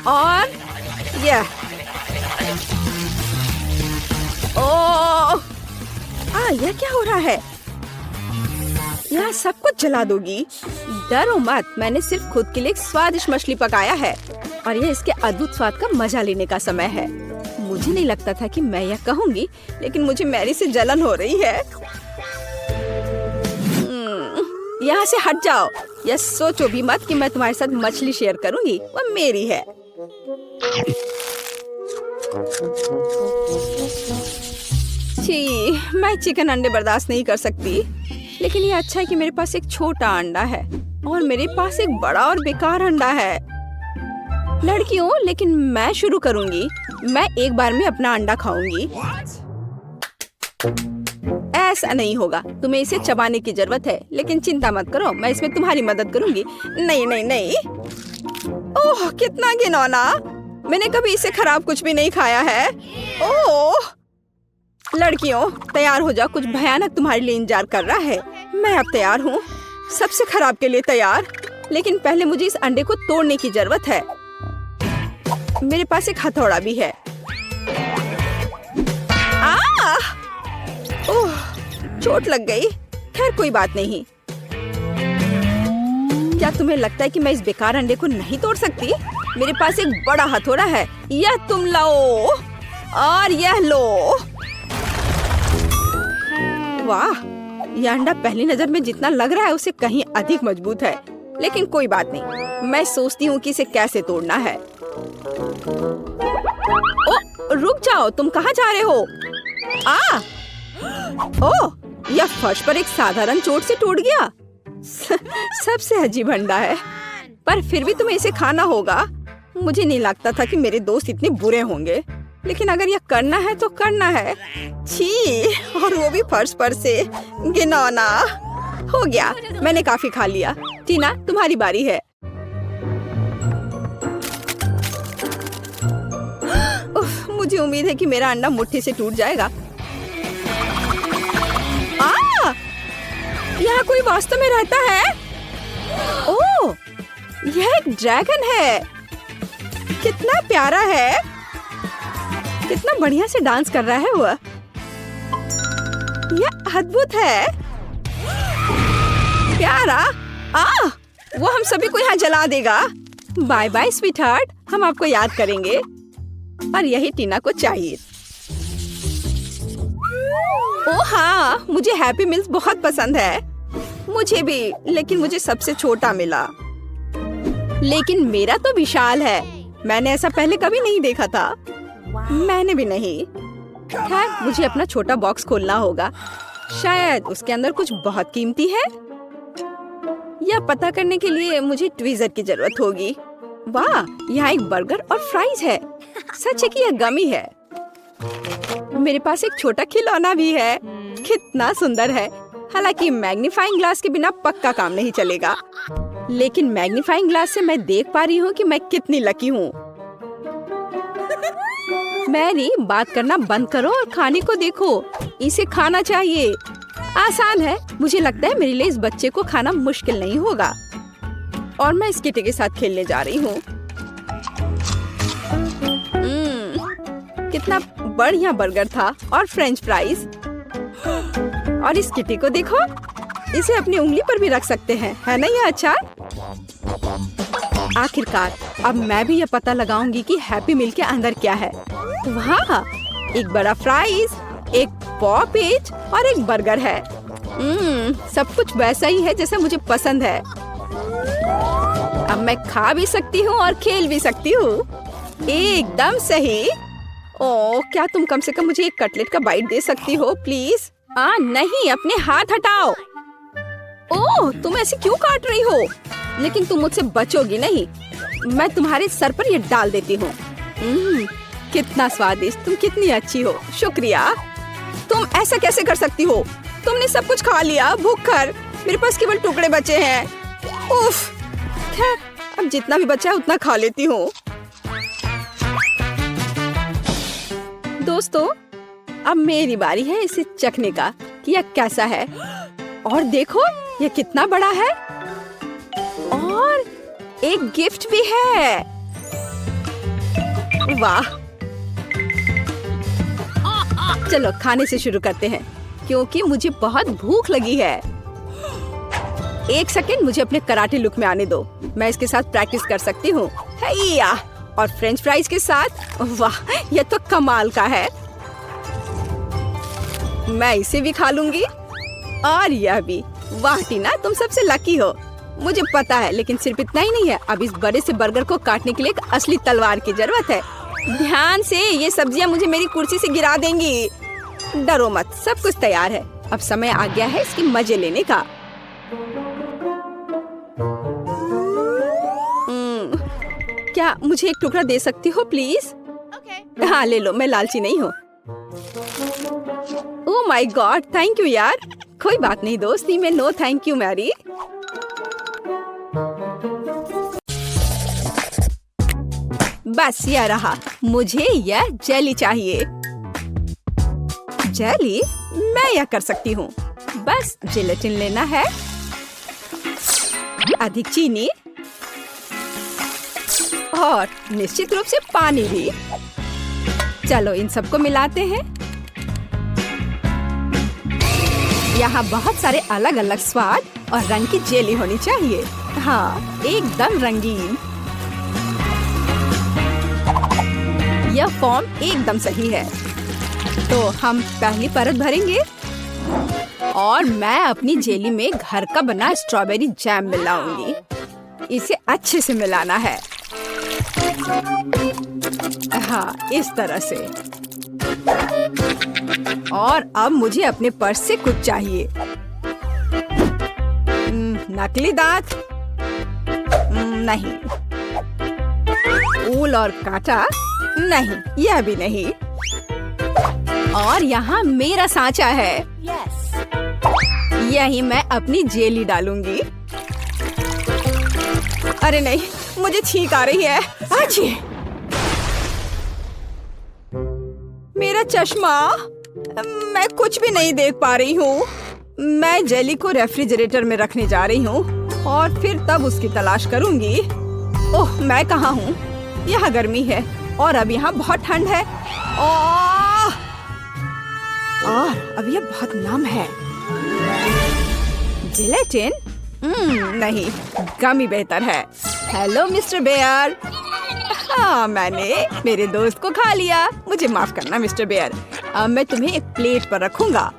और यह यह क्या हो रहा है? यह सब कुछ जला दोगी। डरो मत, मैंने सिर्फ खुद के लिए एक स्वादिष्ट मछली पकाया है और यह इसके अद्भुत स्वाद का मजा लेने का समय है। मुझे नहीं लगता था कि मैं यह कहूंगी, लेकिन मुझे मैरी से जलन हो रही है। यहाँ से हट जाओ। यह सोचो भी मत कि मैं तुम्हारे साथ मछली शेयर करूंगी, वह मेरी है। छी, मैं चिकन अंडे बर्दाश्त नहीं कर सकती, लेकिन ये अच्छा है कि मेरे पास एक छोटा अंडा है और मेरे पास एक बड़ा और बेकार अंडा है। लड़कियों, लेकिन मैं शुरू करूंगी। मैं एक बार में अपना अंडा खाऊंगी। ऐसा नहीं होगा, तुम्हें इसे चबाने की जरूरत है, लेकिन चिंता मत करो, मैं इसमें तुम्हारी मदद करूंगी। नहीं नहीं नहीं। ओह, कितना घिनौना। मैंने कभी इसे खराब कुछ भी नहीं खाया है। ओह, लड़कियों तैयार हो जाओ, कुछ भयानक तुम्हारे लिए इंतजार कर रहा है। मैं अब तैयार हूँ, सबसे खराब के लिए तैयार। लेकिन पहले मुझे इस अंडे को तोड़ने की जरूरत है। मेरे पास एक हथौड़ा भी है। ओह, चोट लग गई। खैर कोई बात नहीं। क्या तुम्हें लगता है कि मैं इस बेकार अंडे को नहीं तोड़ सकती? मेरे पास एक बड़ा हथौड़ा है। यह तुम लो और यह लो। वाह, यह अंडा पहली नजर में जितना लग रहा है उससे कहीं अधिक मजबूत है। लेकिन कोई बात नहीं, मैं सोचती हूँ कि इसे कैसे तोड़ना है। ओ, रुक जाओ, तुम कहाँ जा रहे हो? ओह, यह फर्श पर एक साधारण चोट से टूट गया। सबसे अजीब अंडा है, पर फिर भी तुम्हें इसे खाना होगा। मुझे नहीं लगता था कि मेरे दोस्त इतने बुरे होंगे, लेकिन अगर यह करना है तो करना है। छी, और वो भी फर्श पर से। घिनौना। हो गया, मैंने काफी खा लिया। टीना, तुम्हारी बारी है। मुझे उम्मीद है कि मेरा अंडा मुट्ठी से टूट जाएगा। यहाँ कोई वास्तव में रहता है? ओह, यह एक ड्रैगन है। कितना प्यारा है, कितना बढ़िया से डांस कर रहा है वह। यह अद्भुत है, प्यारा। वो हम सभी को यहाँ जला देगा। बाय बाय स्वीटहार्ट, हम आपको याद करेंगे। और यही टीना को चाहिए। ओह हाँ, मुझे हैप्पी मील्स बहुत पसंद है। मुझे भी, लेकिन मुझे सबसे छोटा मिला। लेकिन मेरा तो विशाल है। मैंने ऐसा पहले कभी नहीं देखा था। मैंने भी नहीं। खैर, मुझे अपना छोटा बॉक्स खोलना होगा। शायद उसके अंदर कुछ बहुत कीमती है। यह पता करने के लिए मुझे ट्वीजर की जरूरत होगी। वाह, यहाँ एक बर्गर और फ्राइज है। सच है कि यह गमी है। मेरे पास एक छोटा खिलौना भी है। कितना सुंदर है। हालांकि मैग्नीफाइंग ग्लास के बिना पक्का काम नहीं चलेगा, लेकिन मैग्नीफाइंग ग्लास से मैं देख पा रही हूँ कि मैं कितनी लकी हूँ। मैरी, बात करना बंद करो और खाने को देखो। इसे खाना चाहिए। आसान है। मुझे लगता है मेरे लिए इस बच्चे को खाना मुश्किल नहीं होगा। और मैं इस किटी के साथ खेलने जा रही हूँ। कितना बढ़िया बर्गर था और फ्रेंच फ्राइज। और इस किटी को देखो, इसे अपनी उंगली पर भी रख सकते हैं, है ना ये अच्छा? आखिरकार अब मैं भी ये पता लगाऊंगी कि हैप्पी मील के अंदर क्या है। वाह, एक बड़ा फ्राइज, एक पॉपेज और एक बर्गर है। सब कुछ वैसा ही है जैसा मुझे पसंद है। अब मैं खा भी सकती हूँ और खेल भी सकती हूँ। एकदम सही। ओह, क्या तुम कम से कम मुझे एक कटलेट का बाइट दे सकती हो प्लीज? नहीं, अपने हाथ हटाओ। ओह, तुम ऐसे क्यों काट रही हो? लेकिन तुम मुझसे बचोगी नहीं। मैं तुम्हारे सर पर ये डाल देती हूँ। कितना स्वादिष्ट, तुम कितनी अच्छी हो। शुक्रिया। तुम ऐसा कैसे कर सकती हो? तुमने सब कुछ खा लिया, भूखकर। मेरे पास केवल टुकड़े बचे हैं। उफ, खैर, अब जितना भी बचा है उतना खा लेती हूँ। दोस्तों, अब मेरी बारी है इसे चखने का कि यह कैसा है। और देखो, यह कितना बड़ा है और एक गिफ्ट भी है। वाह, चलो खाने से शुरू करते हैं क्योंकि मुझे बहुत भूख लगी है। एक सेकेंड, मुझे अपने कराटे लुक में आने दो। मैं इसके साथ प्रैक्टिस कर सकती हूँ। और फ्रेंच फ्राइज के साथ। वाह, यह तो कमाल का है। मैं इसे भी खा लूंगी और यह भी। वाह टीना, तुम सबसे लकी हो। मुझे पता है, लेकिन सिर्फ इतना ही नहीं है। अब इस बड़े से बर्गर को काटने के लिए एक असली तलवार की जरूरत है। ध्यान से, ये सब्जियां मुझे मेरी कुर्सी से गिरा देंगी। डरो मत, सब कुछ तैयार है। अब समय आ गया है इसके मजे लेने का। क्या मुझे एक टुकड़ा दे सकती हो प्लीज? हाँ, ले लो, मैं लालची नहीं हूँ। Oh my God, thank you यार। कोई बात नहीं, दोस्ती में नो थैंक यू मैरी। बस यह रहा। मुझे यह जेली चाहिए। जेली? मैं यह कर सकती हूँ। बस जिलेटिन लेना है, अधिक चीनी और निश्चित रूप से पानी भी। चलो इन सबको मिलाते हैं। यहाँ बहुत सारे अलग अलग स्वाद और रंग की जेली होनी चाहिए। हाँ, एकदम रंगीन। यह फॉर्म एकदम सही है। तो हम पहली परत भरेंगे और मैं अपनी जेली में घर का बना स्ट्रॉबेरी जैम मिलाऊंगी। इसे अच्छे से मिलाना है। हाँ, इस तरह से। और अब मुझे अपने पर्स से कुछ चाहिए। नकली दांत? नहीं। ऊल और कांटा? नहीं, यह भी नहीं। और यहाँ मेरा सांचा है। यही मैं अपनी जेली डालूंगी। अरे नहीं, मुझे छींक आ रही है। अच्छी। मेरा चश्मा, मैं कुछ भी नहीं देख पा रही हूँ। मैं जेली को रेफ्रिजरेटर में रखने जा रही हूँ और फिर तब उसकी तलाश करूंगी। ओह, मैं कहाँ हूँ? यहाँ गर्मी है और अब यहाँ बहुत ठंड है। और अब यह बहुत नम है। जिलेटिन? नहीं, गमी बेहतर है। Hello mister bear. हाँ, मैंने मेरे दोस्त को खा लिया। मुझे माफ करना मिस्टर बेयर। अब मैं तुम्हें एक प्लेट पर रखूंगा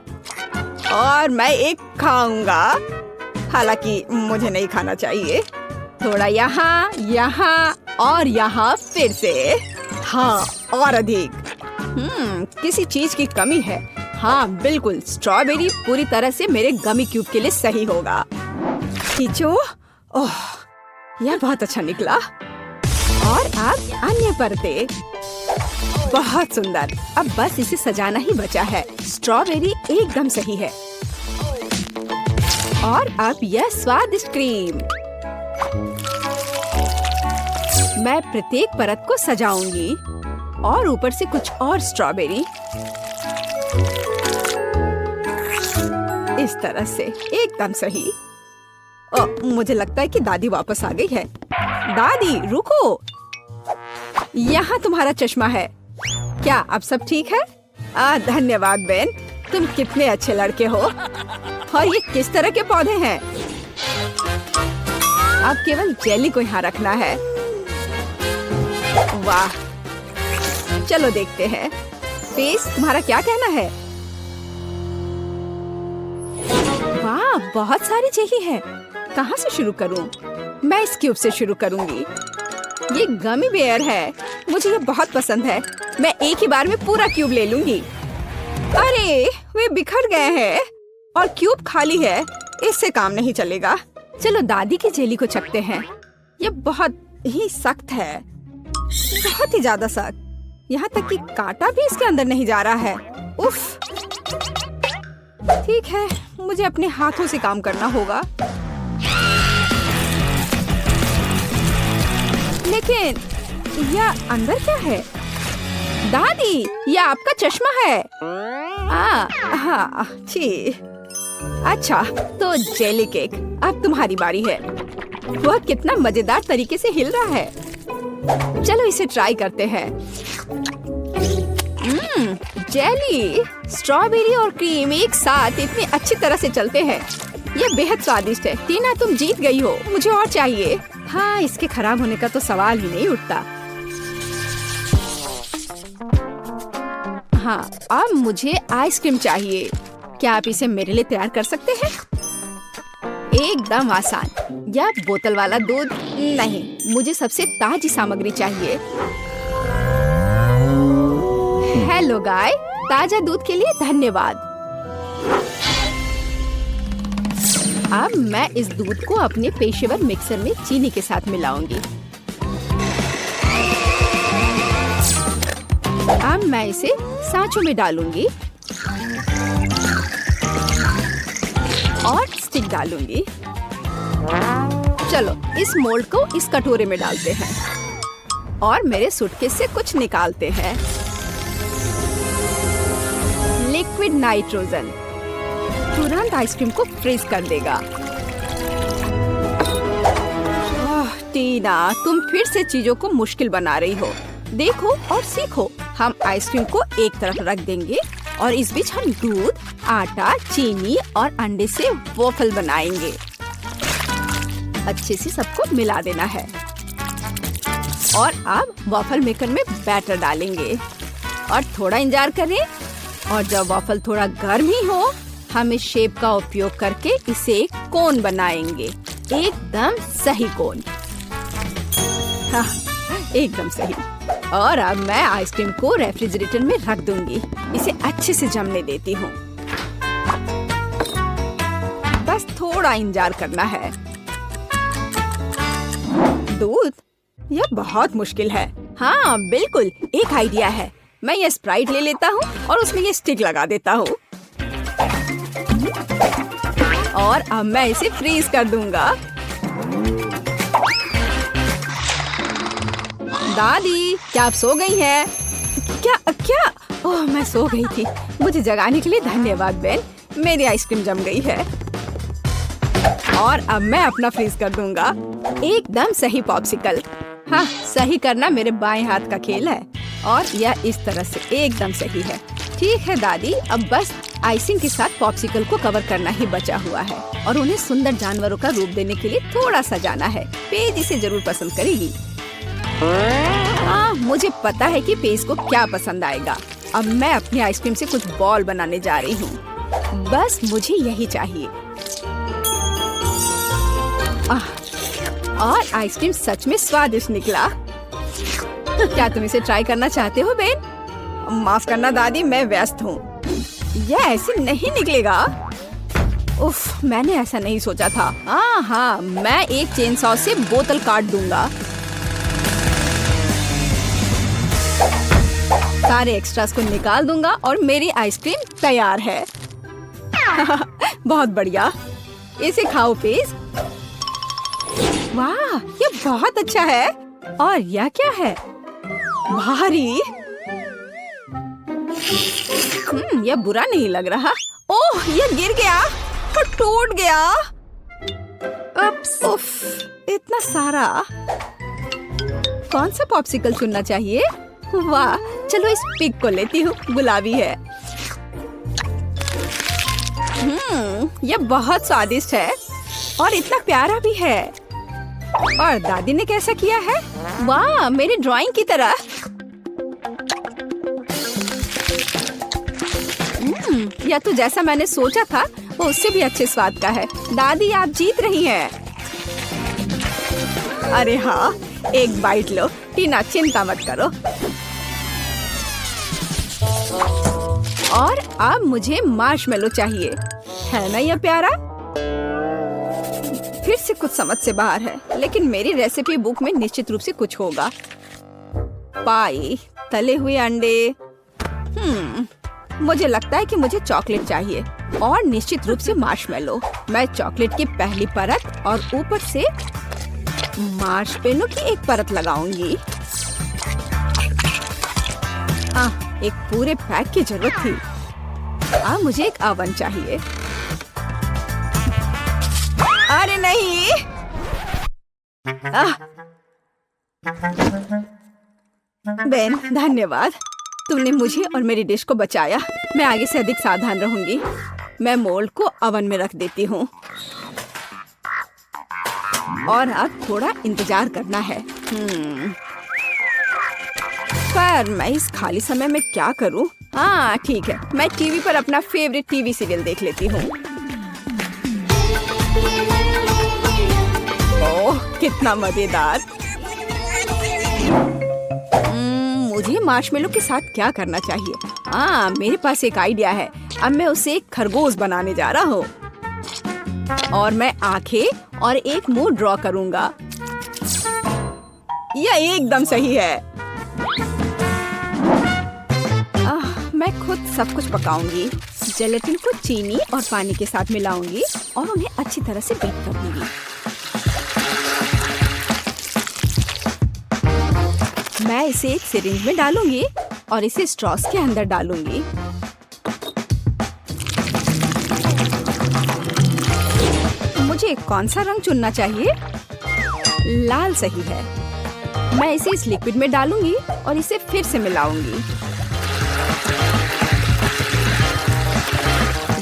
और मैं एक खाऊंगा। हालांकि मुझे नहीं खाना चाहिए। थोड़ा यहाँ, यहाँ और यहाँ फिर से। हाँ, और अधिक। किसी चीज की कमी है। हाँ बिल्कुल, स्ट्रॉबेरी पूरी तरह से मेरे गमी क्यूब के लिए सही होगा। खींचो। ओह, यह बहुत अच्छा निकला। और अब अन्य परतें। बहुत सुंदर। अब बस इसे सजाना ही बचा है। स्ट्रॉबेरी एकदम सही है। और अब यह स्वादिष्ट क्रीम। मैं प्रत्येक परत को सजाऊंगी और ऊपर से कुछ और स्ट्रॉबेरी। इस तरह से एकदम सही। मुझे लगता है कि दादी वापस आ गई है। दादी रुको, यहाँ तुम्हारा चश्मा है। क्या अब सब ठीक है? धन्यवाद बेन, तुम कितने अच्छे लड़के हो। और ये किस तरह के पौधे हैं? अब केवल जेली को यहाँ रखना है। वाह, चलो देखते हैं। पेस, तुम्हारा क्या कहना है? वाह, बहुत सारी जेली है। कहाँ से शुरू करूं? मैं इस क्यूब से शुरू करूंगी। ये गमी बेयर है, मुझे ये बहुत पसंद है। मैं एक ही बार में पूरा क्यूब ले लूंगी। अरे, वे बिखर गए हैं और क्यूब खाली है। इससे काम नहीं चलेगा। चलो दादी की जेली को चखते हैं। ये बहुत ही सख्त है, बहुत ही ज्यादा सख्त। यहाँ तक कि कांटा भी इसके अंदर नहीं जा रहा है। उफ। ठीक है, मुझे अपने हाथों से काम करना होगा। लेकिन यह अंदर क्या है? दादी, यह आपका चश्मा है। हाँ, ठीक। अच्छा, तो जेली केक, अब तुम्हारी बारी है। वह कितना मजेदार तरीके से हिल रहा है। चलो इसे ट्राई करते हैं। जेली, स्ट्रॉबेरी और क्रीम एक साथ इतनी अच्छी तरह से चलते हैं। यह बेहद स्वादिष्ट है। टीना, तुम जीत गई हो। मुझे और चाहिए। हाँ, इसके खराब होने का तो सवाल ही नहीं उठता। हाँ, अब मुझे आइसक्रीम चाहिए। क्या आप इसे मेरे लिए तैयार कर सकते हैं? एकदम आसान। या बोतल वाला दूध? नहीं, मुझे सबसे ताजी सामग्री चाहिए। हेलो गाय, ताजा दूध के लिए धन्यवाद। अब मैं इस दूध को अपने पेशेवर मिक्सर में चीनी के साथ मिलाऊंगी। अब मैं इसे सांचों में डालूंगी और स्टिक डालूंगी। चलो इस मोल्ड को इस कटोरे में डालते हैं और मेरे सूटकेस से कुछ निकालते हैं। लिक्विड नाइट्रोजन तुरंत आइसक्रीम को फ्रीज कर देगा। टीना, तुम फिर से चीजों को मुश्किल बना रही हो। देखो और सीखो। हम आइसक्रीम को एक तरफ रख देंगे और इस बीच हम दूध, आटा, चीनी और अंडे से वॉफल बनाएंगे। अच्छे से सबको मिला देना है और अब वॉफल मेकर में बैटर डालेंगे और थोड़ा इंतजार करें। और जब वॉफल थोड़ा गर्म ही हो, हम इस शेप का उपयोग करके इसे एक कोन बनाएंगे। एकदम सही कोन। हाँ, एकदम सही। और अब मैं आइसक्रीम को रेफ्रिजरेटर में रख दूंगी। इसे अच्छे से जमने देती हूँ। बस थोड़ा इंतजार करना है। दूध? यह बहुत मुश्किल है। हाँ बिल्कुल, एक आइडिया है। मैं ये स्प्राइट ले लेता हूँ और उसमें ये स्टिक लगा देता हूँ और अब मैं इसे फ्रीज कर दूंगा। दादी, क्या आप सो गई हैं? क्या? ओह, मैं सो गई थी। मुझे जगाने के लिए धन्यवाद बेन। मेरी आइसक्रीम जम गई है और अब मैं अपना फ्रीज कर दूंगा। एकदम सही पॉप्सिकल। हाँ, सही करना मेरे बाएं हाथ का खेल है और यह इस तरह से एकदम सही है। ठीक है दादी, अब बस आइसिंग के साथ पॉप्सिकल को कवर करना ही बचा हुआ है और उन्हें सुंदर जानवरों का रूप देने के लिए थोड़ा सजाना है। पेज इसे जरूर पसंद करेगी। हाँ, मुझे पता है कि पेज को क्या पसंद आएगा। अब मैं अपनी आइसक्रीम से कुछ बॉल बनाने जा रही हूँ। बस मुझे यही चाहिए। और आइसक्रीम सच में स्वादिष्ट निकला। क्या तुम इसे ट्राई करना चाहते हो बेन? माफ करना दादी, मैं व्यस्त हूँ। यह ऐसे नहीं निकलेगा। उफ, मैंने ऐसा नहीं सोचा था। हाँ, मैं एक चेन सॉ से बोतल काट दूंगा। सारे एक्स्ट्रास को निकाल दूंगा और मेरी आइसक्रीम तैयार है। बहुत बढ़िया। इसे खाओ पेज। वाह, ये बहुत अच्छा है। और यह क्या है? भारी। यह बुरा नहीं लग रहा। ओह, यह गिर गया और टूट गया। उफ, इतना सारा। कौन सा पॉप्सिकल चुनना चाहिए? वाह, चलो इस पिग को लेती हूँ। गुलाबी है। ये बहुत स्वादिष्ट है और इतना प्यारा भी है। और दादी ने कैसा किया है? वाह, मेरी ड्राइंग की तरह। यह तो जैसा मैंने सोचा था वो उससे भी अच्छे स्वाद का है। दादी, आप जीत रही हैं। अरे हाँ, एक बाइट लो। टीना, चिंता मत करो। और अब मुझे मार्शमेलो चाहिए, है ना यह प्यारा? फिर से कुछ समझ से बाहर है, लेकिन मेरी रेसिपी बुक में निश्चित रूप से कुछ होगा। पाई, तले हुए अंडे। मुझे लगता है कि मुझे चॉकलेट चाहिए और निश्चित रूप से मार्शमेलो। मैं चॉकलेट की पहली परत और ऊपर से मार्शमेलो की एक परत लगाऊंगी। एक पूरे पैक की जरूरत थी। अब मुझे एक ओवन चाहिए। अरे नहीं! बेन, धन्यवाद। तुमने मुझे और मेरी डिश को बचाया। मैं आगे से अधिक सावधान रहूंगी। मैं मोल्ड को ओवन में रख देती हूँ और अब थोड़ा इंतजार करना है। पर मैं इस खाली समय में क्या करूँ? हाँ ठीक है, मैं टीवी पर अपना फेवरेट टीवी सीरियल देख लेती हूँ। ओह, कितना मजेदार। मुझे मार्शमेलो के साथ क्या करना चाहिए? हाँ, मेरे पास एक आइडिया है। अब मैं उसे एक खरगोश बनाने जा रहा हूँ और मैं आंखें और एक मुंह ड्रॉ करूँगा। यह एकदम सही है। मैं खुद सब कुछ पकाऊंगी। जेलेटिन को चीनी और पानी के साथ मिलाऊंगी और उन्हें अच्छी तरह से बीट कर दूंगी। मैं इसे एक सिरिंज में डालूंगी और इसे स्ट्रॉस के अंदर डालूंगी। मुझे कौन सा रंग चुनना चाहिए? लाल सही है। मैं इसे इस लिक्विड में डालूंगी और इसे फिर से मिलाऊंगी।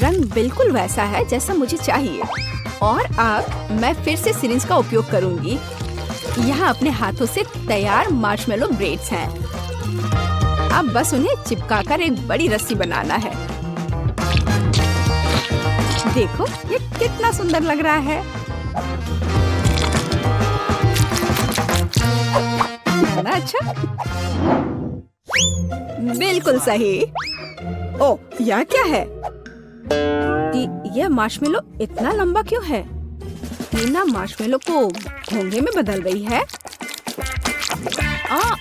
रंग बिल्कुल वैसा है जैसा मुझे चाहिए। और अब मैं फिर से सिरिंज का उपयोग करूंगी। यहाँ अपने हाथों से तैयार मार्शमेलो ब्रेड्स हैं। अब बस उन्हें चिपकाकर एक बड़ी रस्सी बनाना है। देखो, ये कितना सुंदर लग रहा है। है ना अच्छा? बिल्कुल सही। ओह, यह क्या है? यह मार्शमेलो इतना लंबा क्यों है? टीना मार्शमेलो को घोंघे में बदल रही है।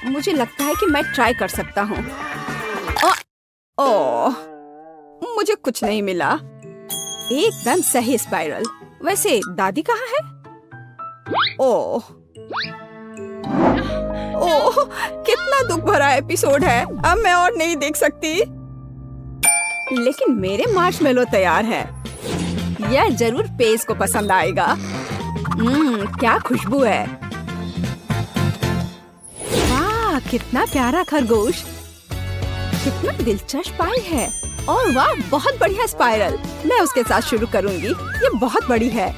मुझे लगता है कि मैं ट्राई कर सकता हूँ। ओह, मुझे कुछ नहीं मिला। एकदम सही स्पाइरल। वैसे दादी कहाँ है? ओह, कितना दुख भरा एपिसोड है। अब मैं और नहीं देख सकती। लेकिन मेरे मार्शमेलो तैयार है। यह जरूर पेज को पसंद आएगा। क्या खुशबू है। वाह, कितना प्यारा खरगोश। कितना दिलचस्प पाई है। और वाह, बहुत बढ़िया स्पाइरल। मैं उसके साथ शुरू करूंगी। ये बहुत बड़ी है।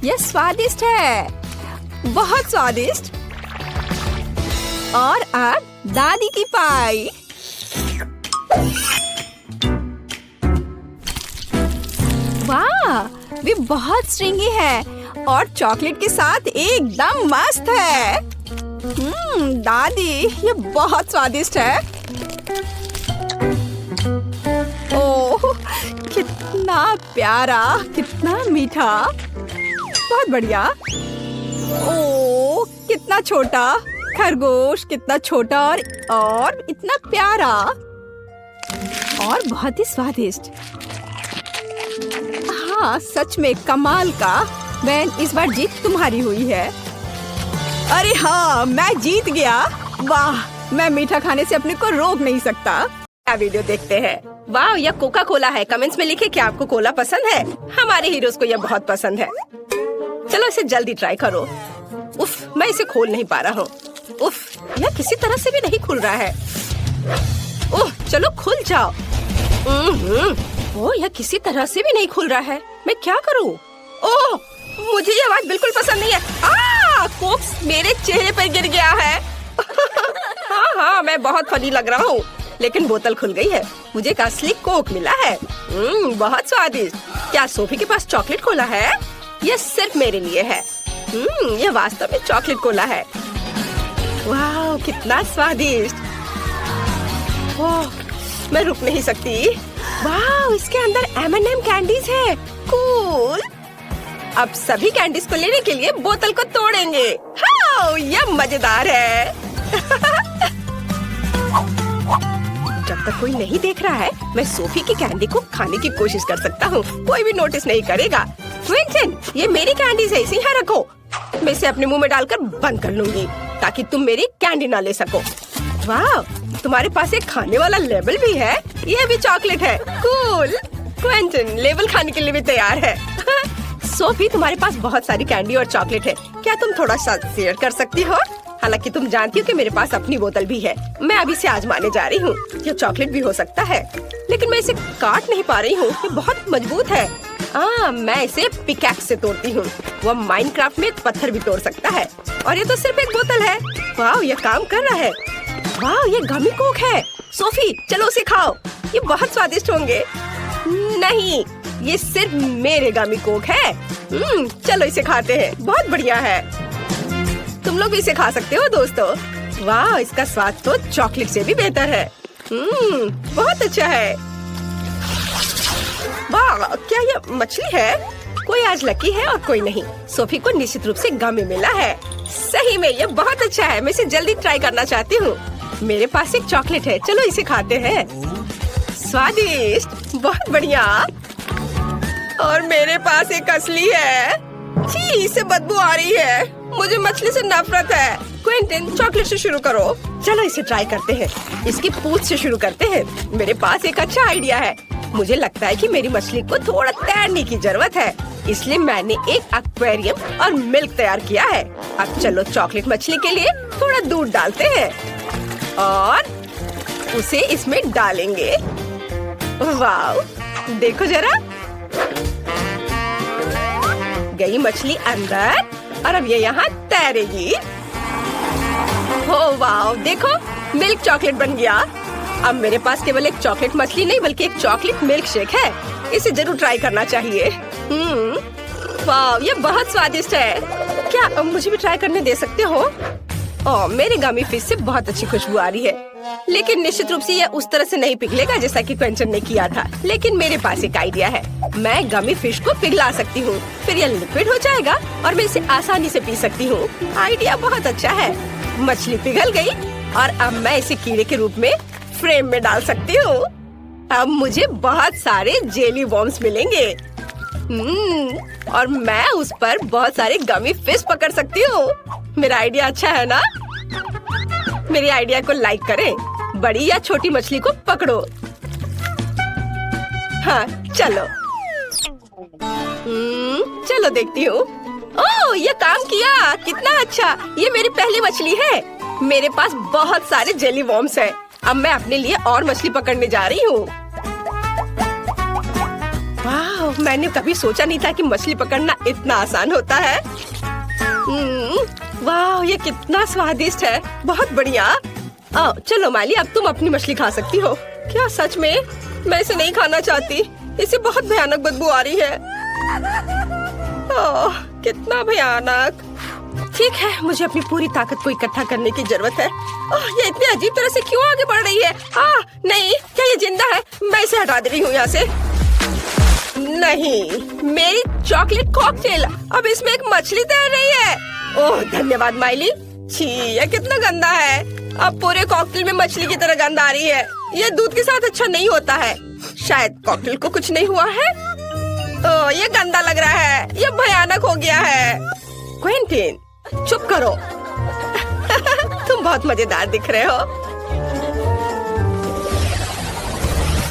ये स्वादिष्ट है, बहुत स्वादिष्ट। और अब दादी की पाई। वाह, वे बहुत स्ट्रिंगी है और चॉकलेट के साथ एकदम मस्त है। दादी, ये बहुत स्वादिष्ट है। ओह, कितना प्यारा, कितना मीठा, बहुत बढ़िया। ओह, कितना छोटा खरगोश, कितना छोटा और इतना प्यारा और बहुत ही स्वादिष्ट। हाँ, सच में कमाल का। बेन, इस बार जीत तुम्हारी हुई है। अरे हाँ, मैं जीत गया। वाह, मैं मीठा खाने से अपने को रोक नहीं सकता। क्या वीडियो देखते हैं? वाह, यह कोका कोला है। कमेंट्स में लिखे क्या आपको कोला पसंद है। हमारे हीरोज को यह बहुत पसंद है। चलो इसे जल्दी ट्राई करो। उफ, मैं इसे खोल नहीं पा रहा हूँ। उफ, यह किसी तरह से भी नहीं खुल रहा है। ओह चलो खुल जाओ। ओह यह किसी तरह से भी नहीं खुल रहा है, मैं क्या करूं? ओह मुझे ये आवाज बिल्कुल पसंद नहीं है। कोक मेरे चेहरे पर गिर गया है। हाँ मैं बहुत फनी लग रहा हूँ, लेकिन बोतल खुल गई है। मुझे एक असली कोक मिला है। बहुत स्वादिष्ट। क्या सोफी के पास चॉकलेट कोला है? यह सिर्फ मेरे लिए है। यह वास्तव में चॉकलेट कोला है। वाह कितना स्वादिष्ट। ओह मैं रुक नहीं सकती। वाह इसके अंदर M&M कैंडीज है। कूल। अब सभी कैंडीज को लेने के लिए बोतल को तोड़ेंगे। हाँ यह मजेदार है। जब तक कोई नहीं देख रहा है, मैं सोफी की कैंडी को खाने की कोशिश कर सकता हूँ। कोई भी नोटिस नहीं करेगा। क्विंटन ये मेरी कैंडीज है, इसे यहाँ रखो। मैं इसे अपने मुंह में डालकर बंद कर लूंगी ताकि तुम मेरी कैंडी ना ले सको। वाह तुम्हारे पास एक खाने वाला लेबल भी है। ये भी चॉकलेट है। कूल। क्विंटन लेबल खाने के लिए भी तैयार है। सोफी तुम्हारे पास बहुत सारी कैंडी और चॉकलेट है, क्या तुम थोड़ा सा शेयर कर सकती हो? हालांकि तुम जानती हो कि मेरे पास अपनी बोतल भी है। मैं अभी इसे आजमाने जा रही हूँ। यह चॉकलेट भी हो सकता है, लेकिन मैं इसे काट नहीं पा रही हूँ। ये बहुत मजबूत है। मैं इसे पिकैक्स से तोड़ती हूँ। वह माइनक्राफ्ट में एक पत्थर भी तोड़ सकता है। और ये तो सिर्फ एक बोतल है। वाह ये काम कर रहा है। वाह ये गमी कोक है। सोफी चलो उसे खाओ, ये बहुत स्वादिष्ट होंगे। नहीं ये सिर्फ मेरे गमी कोक है। चलो इसे खाते हैं, बहुत बढ़िया है। तुम लोग भी इसे खा सकते हो दोस्तों। वाह इसका स्वाद तो चॉकलेट से भी बेहतर है। बहुत अच्छा है। वाह क्या ये मछली है? कोई आज लकी है और कोई नहीं। सोफी को निश्चित रूप से गमी मिला है। सही में ये बहुत अच्छा है। मैं इसे जल्दी ट्राई करना चाहती हूँ। मेरे पास एक चॉकलेट है, चलो इसे खाते हैं। स्वादिष्ट, बहुत बढ़िया। और मेरे पास एक असली है। छी इससे बदबू आ रही है। मुझे मछली से नफरत है। क्विंटन चॉकलेट से शुरू करो। चलो इसे ट्राई करते हैं। इसकी पूंछ से शुरू करते हैं। मेरे पास एक अच्छा आइडिया है। मुझे लगता है कि मेरी मछली को थोड़ा तैरने की जरूरत है, इसलिए मैंने एक एक्वेरियम और मिल्क तैयार किया है। अब चलो चॉकलेट मछली के लिए थोड़ा दूध डालते हैं और उसे इसमें डालेंगे। वाह देखो जरा, गई मछली अंदर और अब ये यहाँ तैरेगी। हो वाह देखो मिल्क चॉकलेट बन गया। अब मेरे पास केवल एक चॉकलेट मछली नहीं बल्कि एक चॉकलेट मिल्क शेक है। इसे जरूर ट्राई करना चाहिए। वाह ये बहुत स्वादिष्ट है। क्या मुझे भी ट्राई करने दे सकते हो? मेरे गमी फिश से बहुत अच्छी खुशबू आ रही है, लेकिन निश्चित रूप से यह उस तरह से नहीं पिघलेगा जैसा कि क्विंटन ने किया था। लेकिन मेरे पास एक आइडिया है। मैं गमी फिश को पिघला सकती हूँ, फिर यह लिक्विड हो जाएगा और मैं इसे आसानी से पी सकती हूँ। आइडिया बहुत अच्छा है। मछली पिघल गई और अब मैं इसे कीड़े के रूप में फ्रेम में डाल सकती हूँ। अब मुझे बहुत सारे जेली वॉर्म्स मिलेंगे। और मैं उस पर बहुत सारे गमी फिश पकड़ सकती हूँ। मेरा आइडिया अच्छा है ना? मेरे आइडिया को लाइक करें। बड़ी या छोटी मछली को पकड़ो। हाँ चलो। चलो देखती हूँ। ओह ये काम किया, कितना अच्छा। ये मेरी पहली मछली है। मेरे पास बहुत सारे जेली वॉर्म्स हैं। अब मैं अपने लिए और मछली पकड़ने जा रही हूँ। वाह मैंने कभी सोचा नहीं था कि मछली पकड़ना इतना आसान होता है। वाह ये कितना स्वादिष्ट है, बहुत बढ़िया। चलो माली अब तुम अपनी मछली खा सकती हो। क्या सच में? मैं इसे नहीं खाना चाहती, इसे बहुत भयानक बदबू आ रही है। कितना भयानक। ठीक है मुझे अपनी पूरी ताकत को इकट्ठा करने की जरूरत है। ये इतनी अजीब तरह से क्यों आगे बढ़ रही है? नहीं क्या ये जिंदा है? मैं इसे हटा दे रही हूँ यहाँ से। नहीं मेरी चॉकलेट कॉकटेल, अब इसमें एक मछली तैर रही है। ओह धन्यवाद माइली। छी ये कितना गंदा है। अब पूरे कॉकटेल में मछली की तरह गंध आ रही है। ये दूध के साथ अच्छा नहीं होता है। शायद कॉकटेल को कुछ नहीं हुआ है। ये गंदा लग रहा है, ये भयानक हो गया है। क्विंटन चुप करो। तुम बहुत मजेदार दिख रहे हो।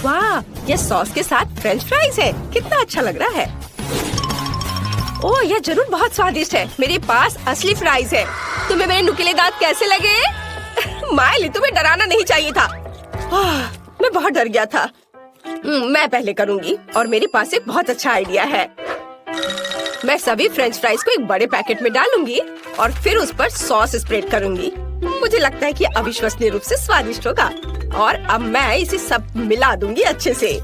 वाह ये सॉस के साथ फ्रेंच फ्राइज है, कितना अच्छा लग रहा है। ओह यह जरूर बहुत स्वादिष्ट है। मेरे पास असली फ्राइज है। तुम्हें मेरे नुकीले दांत कैसे लगे? माइली तुम्हें डराना नहीं चाहिए था। मैं बहुत डर गया था। मैं पहले करूंगी और मेरे पास एक बहुत अच्छा आइडिया है। मैं सभी फ्रेंच फ्राइज को एक बड़े पैकेट में डालूंगी और फिर उस पर सॉस स्प्रेड करूंगी। मुझे लगता है कि अविश्वसनीय रूप से स्वादिष्ट होगा। और अब मैं इसे सब मिला दूंगी अच्छे से।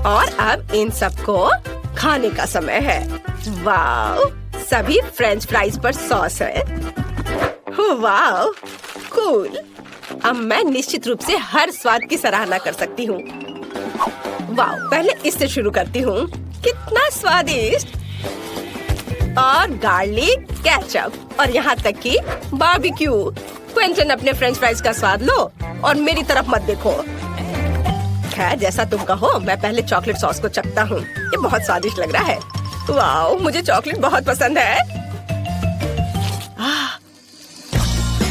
और अब इन सबको खाने का समय है। वाह, सभी फ्रेंच फ्राइज पर सॉस है। वाह, कूल। अब मैं निश्चित रूप से हर स्वाद की सराहना कर सकती हूँ। वाह, पहले इससे शुरू करती हूँ। कितना स्वादिष्ट। और गार्लिक केचप और यहाँ तक कि बारबेक्यू। क्विंटन, अपने फ्रेंच फ्राइज का स्वाद लो और मेरी तरफ मत देखो। खैर, जैसा तुम कहो। मैं पहले चॉकलेट सॉस को चखता हूँ। ये बहुत स्वादिष्ट लग रहा है। वाह, मुझे चॉकलेट बहुत पसंद है।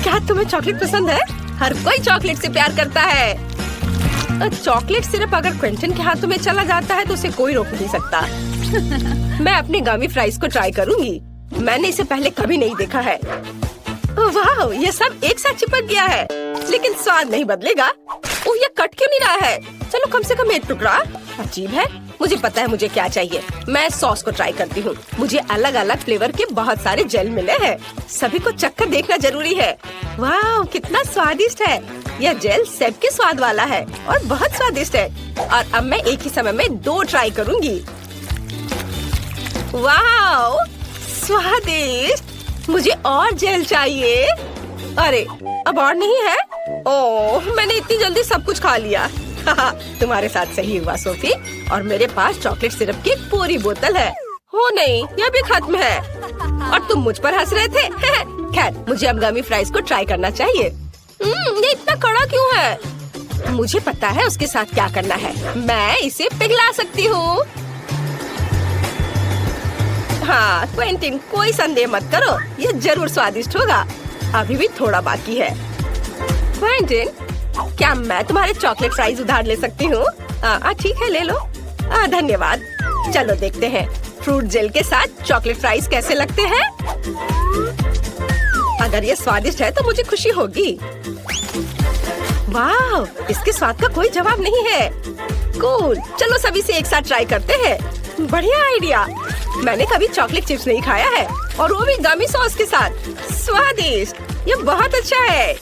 क्या तुम्हें चॉकलेट पसंद है? हर कोई चॉकलेट से प्यार करता है। चॉकलेट सिर्फ अगर क्विंटन के हाथों में चला जाता है तो उसे कोई रोक नहीं सकता। मैं अपने गमी फ्राइज को ट्राई करूंगी। मैंने इसे पहले कभी नहीं देखा है। वाह, ये सब एक साथ चिपक गया है, लेकिन स्वाद नहीं बदलेगा। ओह, ये कट क्यों नहीं रहा है? चलो कम से कम एक टुकड़ा। अजीब है। मुझे पता है मुझे क्या चाहिए। मैं सॉस को ट्राई करती हूँ। मुझे अलग अलग फ्लेवर के बहुत सारे जेल मिले हैं। सभी को चखकर देखना जरूरी है। वाह, कितना स्वादिष्ट है। यह जेल सेब के स्वाद वाला है और बहुत स्वादिष्ट है। और अब मैं एक ही समय में 2 ट्राई करूँगी। वाह, स्वादिष्ट। मुझे और जेल चाहिए। अरे, अब और नहीं है? ओह, मैंने इतनी जल्दी सब कुछ खा लिया। तुम्हारे साथ सही हुआ सोफी। और मेरे पास चॉकलेट सिरप की पूरी बोतल है। हो नहीं, यह भी खत्म है। और तुम मुझ पर हंस रहे थे। खैर, मुझे अब गमी फ्राइज को ट्राई करना चाहिए। ये इतना कड़ा क्यों है? मुझे पता है उसके साथ क्या करना है। मैं इसे पिघला सकती हूँ। हाँ क्विंटन, कोई संदेह मत करो। ये जरूर स्वादिष्ट होगा। अभी भी थोड़ा बाकी है। क्विंटन, क्या मैं तुम्हारे चॉकलेट फ्राइज उधार ले सकती हूँ? ठीक है, ले लो। धन्यवाद। चलो देखते हैं फ्रूट जेल के साथ चॉकलेट फ्राइज कैसे लगते हैं। अगर ये स्वादिष्ट है तो मुझे खुशी होगी। वाह, इसके स्वाद का कोई जवाब नहीं है। कूल, चलो सभी से एक साथ ट्राई करते हैं। बढ़िया आइडिया। मैंने कभी चॉकलेट चिप्स नहीं खाया है, और वो भी गमी सॉस के साथ। स्वादिष्ट, ये बहुत अच्छा है।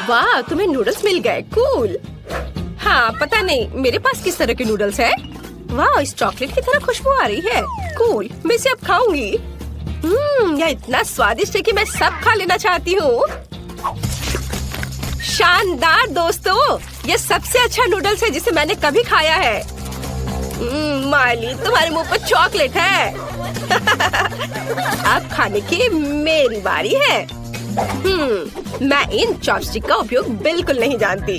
वाह, तुम्हें नूडल्स मिल गए। कूल। हाँ, पता नहीं मेरे पास किस तरह के नूडल्स है। वाह, इस चॉकलेट की तरह खुशबू आ रही है। कूल, मैं इसे अब खाऊंगी। यह इतना स्वादिष्ट है कि मैं सब खा लेना चाहती हूँ। शानदार दोस्तों, ये सबसे अच्छा नूडल्स है जिसे मैंने कभी खाया है। माली, तुम्हारे मुंह पर चॉकलेट है। अब खाने की मेरी बारी है। मैं इन चॉपस्टिक का उपयोग बिल्कुल नहीं जानती।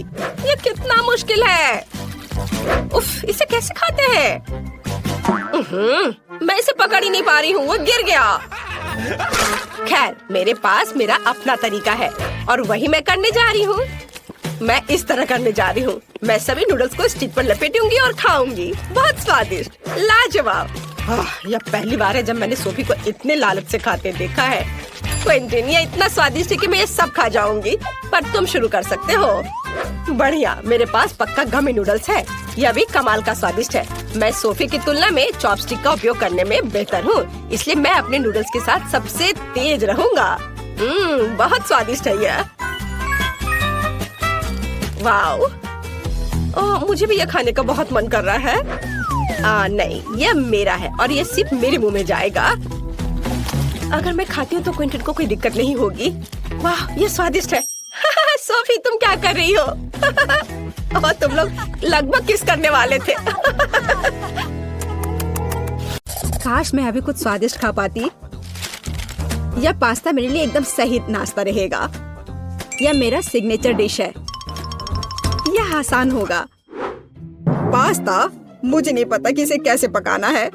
ये कितना मुश्किल है। उफ, इसे कैसे खाते हैं? मैं इसे पकड़ ही नहीं पा रही हूँ, वो गिर गया। खैर, मेरे पास मेरा अपना तरीका है और वही मैं करने जा रही हूँ। मैं इस तरह करने जा रही हूँ। मैं सभी नूडल्स को स्टिक पर लपेटूंगी और खाऊंगी। बहुत स्वादिष्ट, लाजवाब। यह पहली बार है जब मैंने सोफी को इतने लालच से खाते देखा है। क्विंटन, ये इतना स्वादिष्ट है कि मैं ये सब खा जाऊंगी, पर तुम शुरू कर सकते हो। बढ़िया, मेरे पास पक्का गमी नूडल्स है। यह भी कमाल का स्वादिष्ट है। मैं सोफी की तुलना में चॉपस्टिक का उपयोग करने में बेहतर हूँ, इसलिए मैं अपने नूडल्स के साथ सबसे तेज रहूंगा। बहुत स्वादिष्ट है यह। वाह, मुझे भी यह खाने का बहुत मन कर रहा है। नहीं, यह मेरा है और यह सिर्फ मेरे मुंह में जाएगा। अगर मैं खाती हूँ तो क्विंटन को कोई दिक्कत नहीं होगी। वाह, ये स्वादिष्ट है। सोफी, तुम क्या कर रही हो? और तुम लोग लगभग किस करने वाले थे। काश मैं अभी कुछ स्वादिष्ट खा पाती। यह पास्ता मेरे लिए एकदम सही नाश्ता रहेगा। यह मेरा सिग्नेचर डिश है। यह आसान होगा। पास्ता? मुझे नहीं पता कि इसे कैसे पकाना है।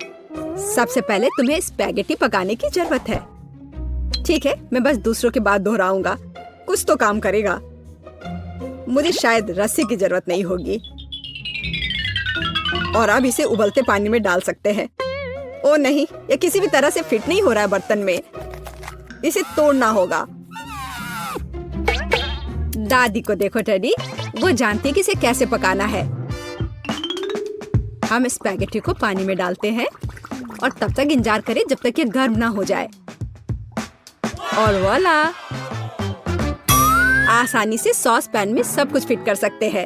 सबसे पहले तुम्हें स्पैगेटी पकाने की जरूरत है। ठीक है, मैं बस दूसरों के बाद दोहराऊंगा। कुछ तो काम करेगा। मुझे शायद रस्सी की जरूरत नहीं होगी। और अब इसे उबलते पानी में डाल सकते हैं। ओ नहीं, यह किसी भी तरह से फिट नहीं हो रहा है बर्तन में। इसे तोड़ना होगा। दादी को देखो टेडी, वो जानती है कि इसे कैसे पकाना है। हम स्पैगेटी को पानी में डालते हैं और तब तक इंतजार करें जब तक ये गर्म ना हो जाए। और वाला, आसानी से सॉस पैन में सब कुछ फिट कर सकते हैं।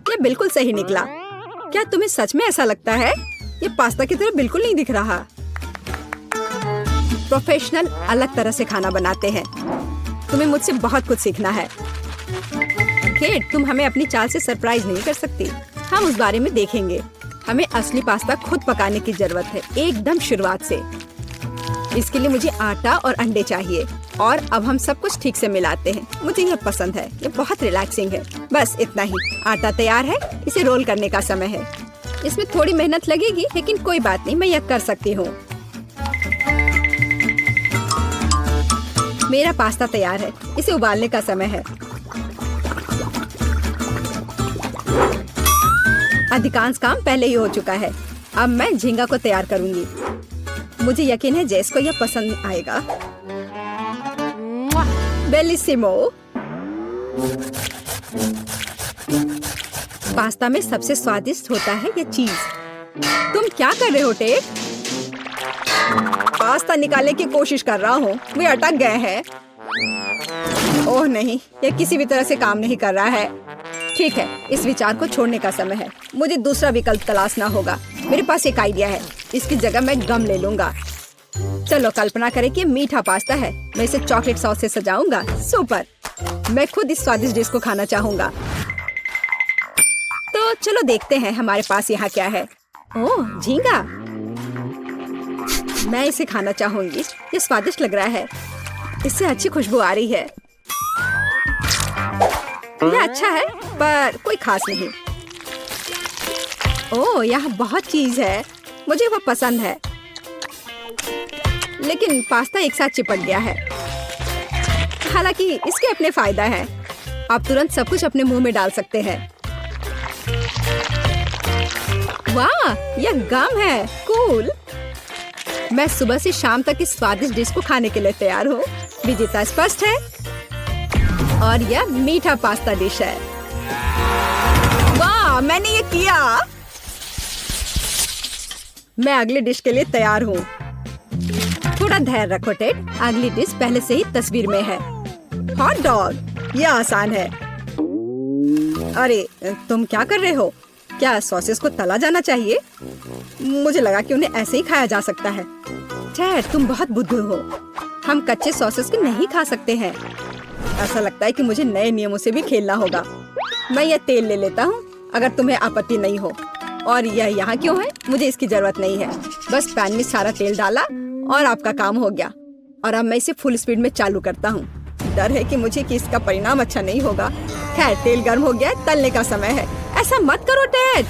ये बिल्कुल सही निकला। क्या तुम्हें सच में ऐसा लगता है? ये पास्ता की तरह बिल्कुल नहीं दिख रहा। प्रोफेशनल अलग तरह से खाना बनाते हैं। तुम्हें मुझसे बहुत कुछ सीखना है। केट, तुम हमें अपनी चाल से सरप्राइज नहीं कर सकती। हम उस बारे में देखेंगे। हमें असली पास्ता खुद पकाने की जरूरत है, एकदम शुरुआत से। इसके लिए मुझे आटा और अंडे चाहिए। और अब हम सब कुछ ठीक से मिलाते हैं। मुझे यह पसंद है, ये बहुत रिलैक्सिंग है। बस इतना ही। आटा तैयार है, इसे रोल करने का समय है। इसमें थोड़ी मेहनत लगेगी, लेकिन कोई बात नहीं, मैं यह कर सकती हूँ। मेरा पास्ता तैयार है, इसे उबालने का समय है। अधिकांश काम पहले ही हो चुका है। अब मैं झींगा को तैयार करूंगी। मुझे यकीन है जेस को यह पसंद आएगा। बेलिसिमो। पास्ता में सबसे स्वादिष्ट होता है ये चीज। तुम क्या कर रहे हो टेक? पास्ता निकालने की कोशिश कर रहा हूँ, वे अटक गए हैं। ओह नहीं, यह किसी भी तरह से काम नहीं कर रहा है। ठीक है, इस विचार को छोड़ने का समय है। मुझे दूसरा विकल्प तलाशना होगा। मेरे पास एक आइडिया है। इसकी जगह मैं गम ले लूंगा। चलो कल्पना करें कि मीठा पास्ता है। मैं इसे चॉकलेट सॉस से सजाऊंगा। सुपर! मैं खुद इस स्वादिष्ट डिश को खाना चाहूंगा। तो चलो देखते हैं हमारे पास यहाँ क्या है। ओह, झींगा। मैं इसे खाना चाहूंगी। ये स्वादिष्ट लग रहा है। इससे अच्छी खुशबू आ रही है। यह अच्छा है, पर कोई खास नहीं। ओह, यहाँ बहुत चीज है। मुझे वो पसंद है, लेकिन पास्ता एक साथ चिपक गया है। हालांकि इसके अपने फायदा हैं। आप तुरंत सब कुछ अपने मुंह में डाल सकते हैं। वाह, यह गम है। कूल। मैं सुबह से शाम तक इस स्वादिष्ट डिश को खाने के लिए तैयार हूँ। विजेता स्पष्ट है और यह मीठा पास्ता डिश है। वाह, मैंने ये किया। मैं अगली डिश के लिए तैयार हूँ। थोड़ा धैर्य रखो टेड, अगली डिश पहले से ही तस्वीर में है। Hot dog. यह आसान है। अरे तुम क्या कर रहे हो? क्या सॉसेस को तला जाना चाहिए? मुझे लगा कि उन्हें ऐसे ही खाया जा सकता है। टेड, तुम बहुत बुद्धू हो। हम कच्चे सॉसेस को नहीं खा सकते हैं। ऐसा लगता है कि मुझे नए नियमों से भी खेलना होगा। मैं यह तेल ले लेता हूँ, अगर तुम्हें आपत्ति नहीं हो। और यह यहाँ क्यों है? मुझे इसकी जरूरत नहीं है। बस पैन में सारा तेल डाला और आपका काम हो गया। और अब मैं इसे फुल स्पीड में चालू करता हूँ। डर है कि इसका परिणाम अच्छा नहीं होगा। खैर, तेल गर्म हो गया, तलने का समय है। ऐसा मत करो टेड।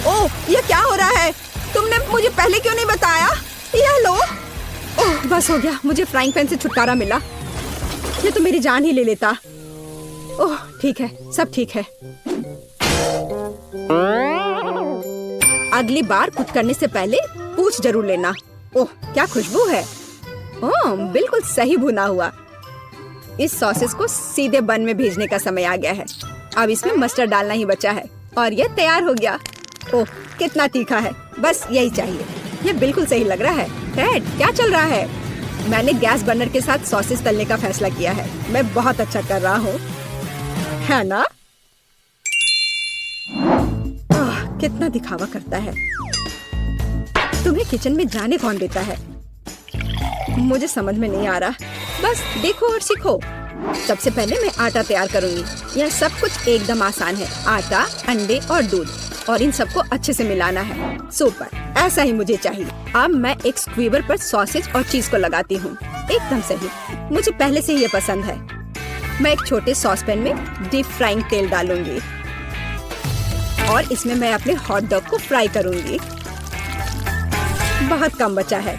ओह, यह क्या हो रहा है? तुमने मुझे पहले क्यों नहीं बताया? यह लो। ओह, बस हो गया। मुझे फ्राइंग पैन से छुटकारा मिला। ये तो मेरी जान ही ले लेता। ओह, ठीक है, सब ठीक है। अगली बार कुक करने से पहले पूछ जरूर लेना। ओह, क्या खुशबू है। ओह, बिल्कुल सही भुना हुआ। इस सॉसेस को सीधे बन में भेजने का समय आ गया है। अब इसमें मस्टर्ड डालना ही बचा है और यह तैयार हो गया। ओह, कितना तीखा है। बस यही चाहिए। यह बिल्कुल सही लग रहा है। टेड, क्या चल रहा है? मैंने गैस बर्नर के साथ सॉसेस तलने का फैसला किया है। मैं बहुत अच्छा कर रहा हूँ, है ना? कितना दिखावा करता है। तुम्हें किचन में जाने कौन देता है? मुझे समझ में नहीं आ रहा। बस देखो और सीखो। सबसे पहले मैं आटा तैयार करूंगी। यह सब कुछ एकदम आसान है। आटा, अंडे और दूध, और इन सबको अच्छे से मिलाना है। सुपर, ऐसा ही मुझे चाहिए। अब मैं एक स्क्वीवर पर सॉसेज और चीज को लगाती हूँ। एकदम सही, मुझे पहले से ही ये पसंद है। मैं एक छोटे सॉस पैन में डीप फ्राइंग तेल डालूंगी और इसमें मैं अपने हॉट डॉग को फ्राई करूंगी। बहुत कम बचा है।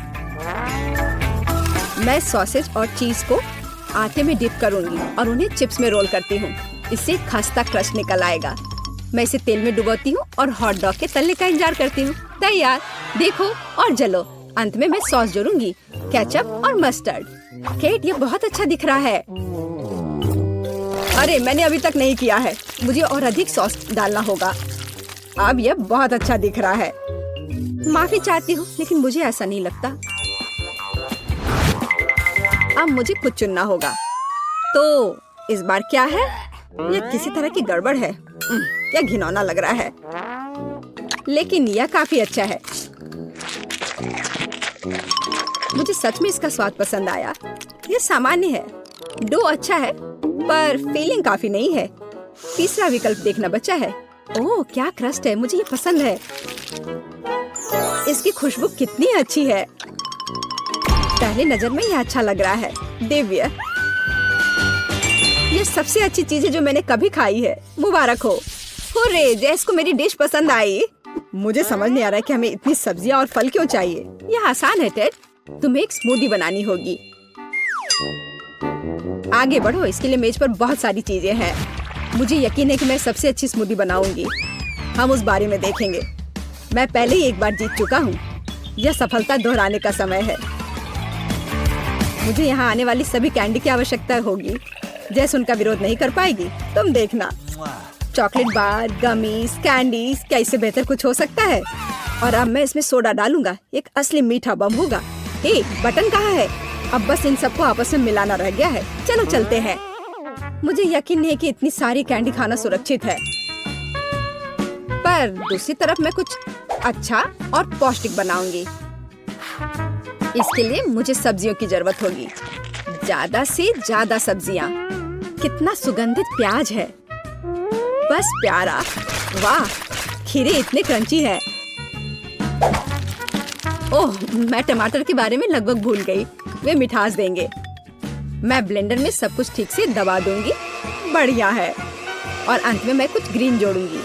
मैं सॉसेज और चीज को आटे में डिप करूंगी और उन्हें चिप्स में रोल करती हूँ। इससे खस्ता क्रश निकल आएगा। मैं इसे तेल में डुबोती हूँ और हॉट डॉग के तलने का इंतजार करती हूँ। तैयार, देखो और जलो। अंत में मैं सॉस जोड़ूंगी, केचप और मस्टर्ड। केट, ये बहुत अच्छा दिख रहा है। अरे मैंने अभी तक नहीं किया है, मुझे और अधिक सॉस डालना होगा। अब यह बहुत अच्छा दिख रहा है। माफी चाहती हूँ, लेकिन मुझे ऐसा नहीं लगता। अब मुझे कुछ चुनना होगा। तो इस बार क्या है? यह किसी तरह की गड़बड़ है। यह घिनौना लग रहा है, लेकिन यह काफी अच्छा है। मुझे सच में इसका स्वाद पसंद आया। यह सामान्य है, डो अच्छा है, पर फीलिंग काफी नहीं है। तीसरा विकल्प देखना बचा है। ओह क्या क्रस्ट है, मुझे ये पसंद है। इसकी खुशबू कितनी अच्छी है। पहली नजर में यह अच्छा लग रहा है। दिव्य, ये सबसे अच्छी चीज है जो मैंने कभी खाई है। मुबारक हो। हुर्रे, जैस को मेरी डिश पसंद आई। मुझे समझ नहीं आ रहा है कि हमें इतनी सब्जियां और फल क्यों चाहिए। यह आसान है टेड, तुम्हें एक स्मूदी बनानी होगी। आगे बढ़ो, इसके लिए मेज पर बहुत सारी चीजें हैं। मुझे यकीन है कि मैं सबसे अच्छी स्मूदी बनाऊंगी। हम उस बारे में देखेंगे। मैं पहले ही एक बार जीत चुका हूँ। यह सफलता दोहराने का समय है। मुझे यहाँ आने वाली सभी कैंडी की आवश्यकता होगी। जैसे उनका विरोध नहीं कर पाएगी, तुम देखना। चॉकलेट बार, गमीज, कैंडीज, क्या इससे बेहतर कुछ हो सकता है? और अब मैं इसमें सोडा डालूंगा। एक असली मीठा बम होगा। हे, बटन कहाँ है? अब बस इन सबको आपस में मिलाना रह गया है। चलो चलते हैं। मुझे यकीन नहीं कि इतनी सारी कैंडी खाना सुरक्षित है, पर दूसरी तरफ मैं कुछ अच्छा और पौष्टिक बनाऊंगी। इसके लिए मुझे सब्जियों की जरूरत होगी, ज्यादा से ज्यादा सब्जियां। कितना सुगंधित प्याज है, बस प्यारा। वाह, खीरे इतने क्रंची है। ओह, मैं टमाटर के बारे में लगभग भूल गई। वे मिठास देंगे। मैं ब्लेंडर में सब कुछ ठीक से दबा दूंगी। बढ़िया है। और अंत में मैं कुछ ग्रीन जोड़ूंगी।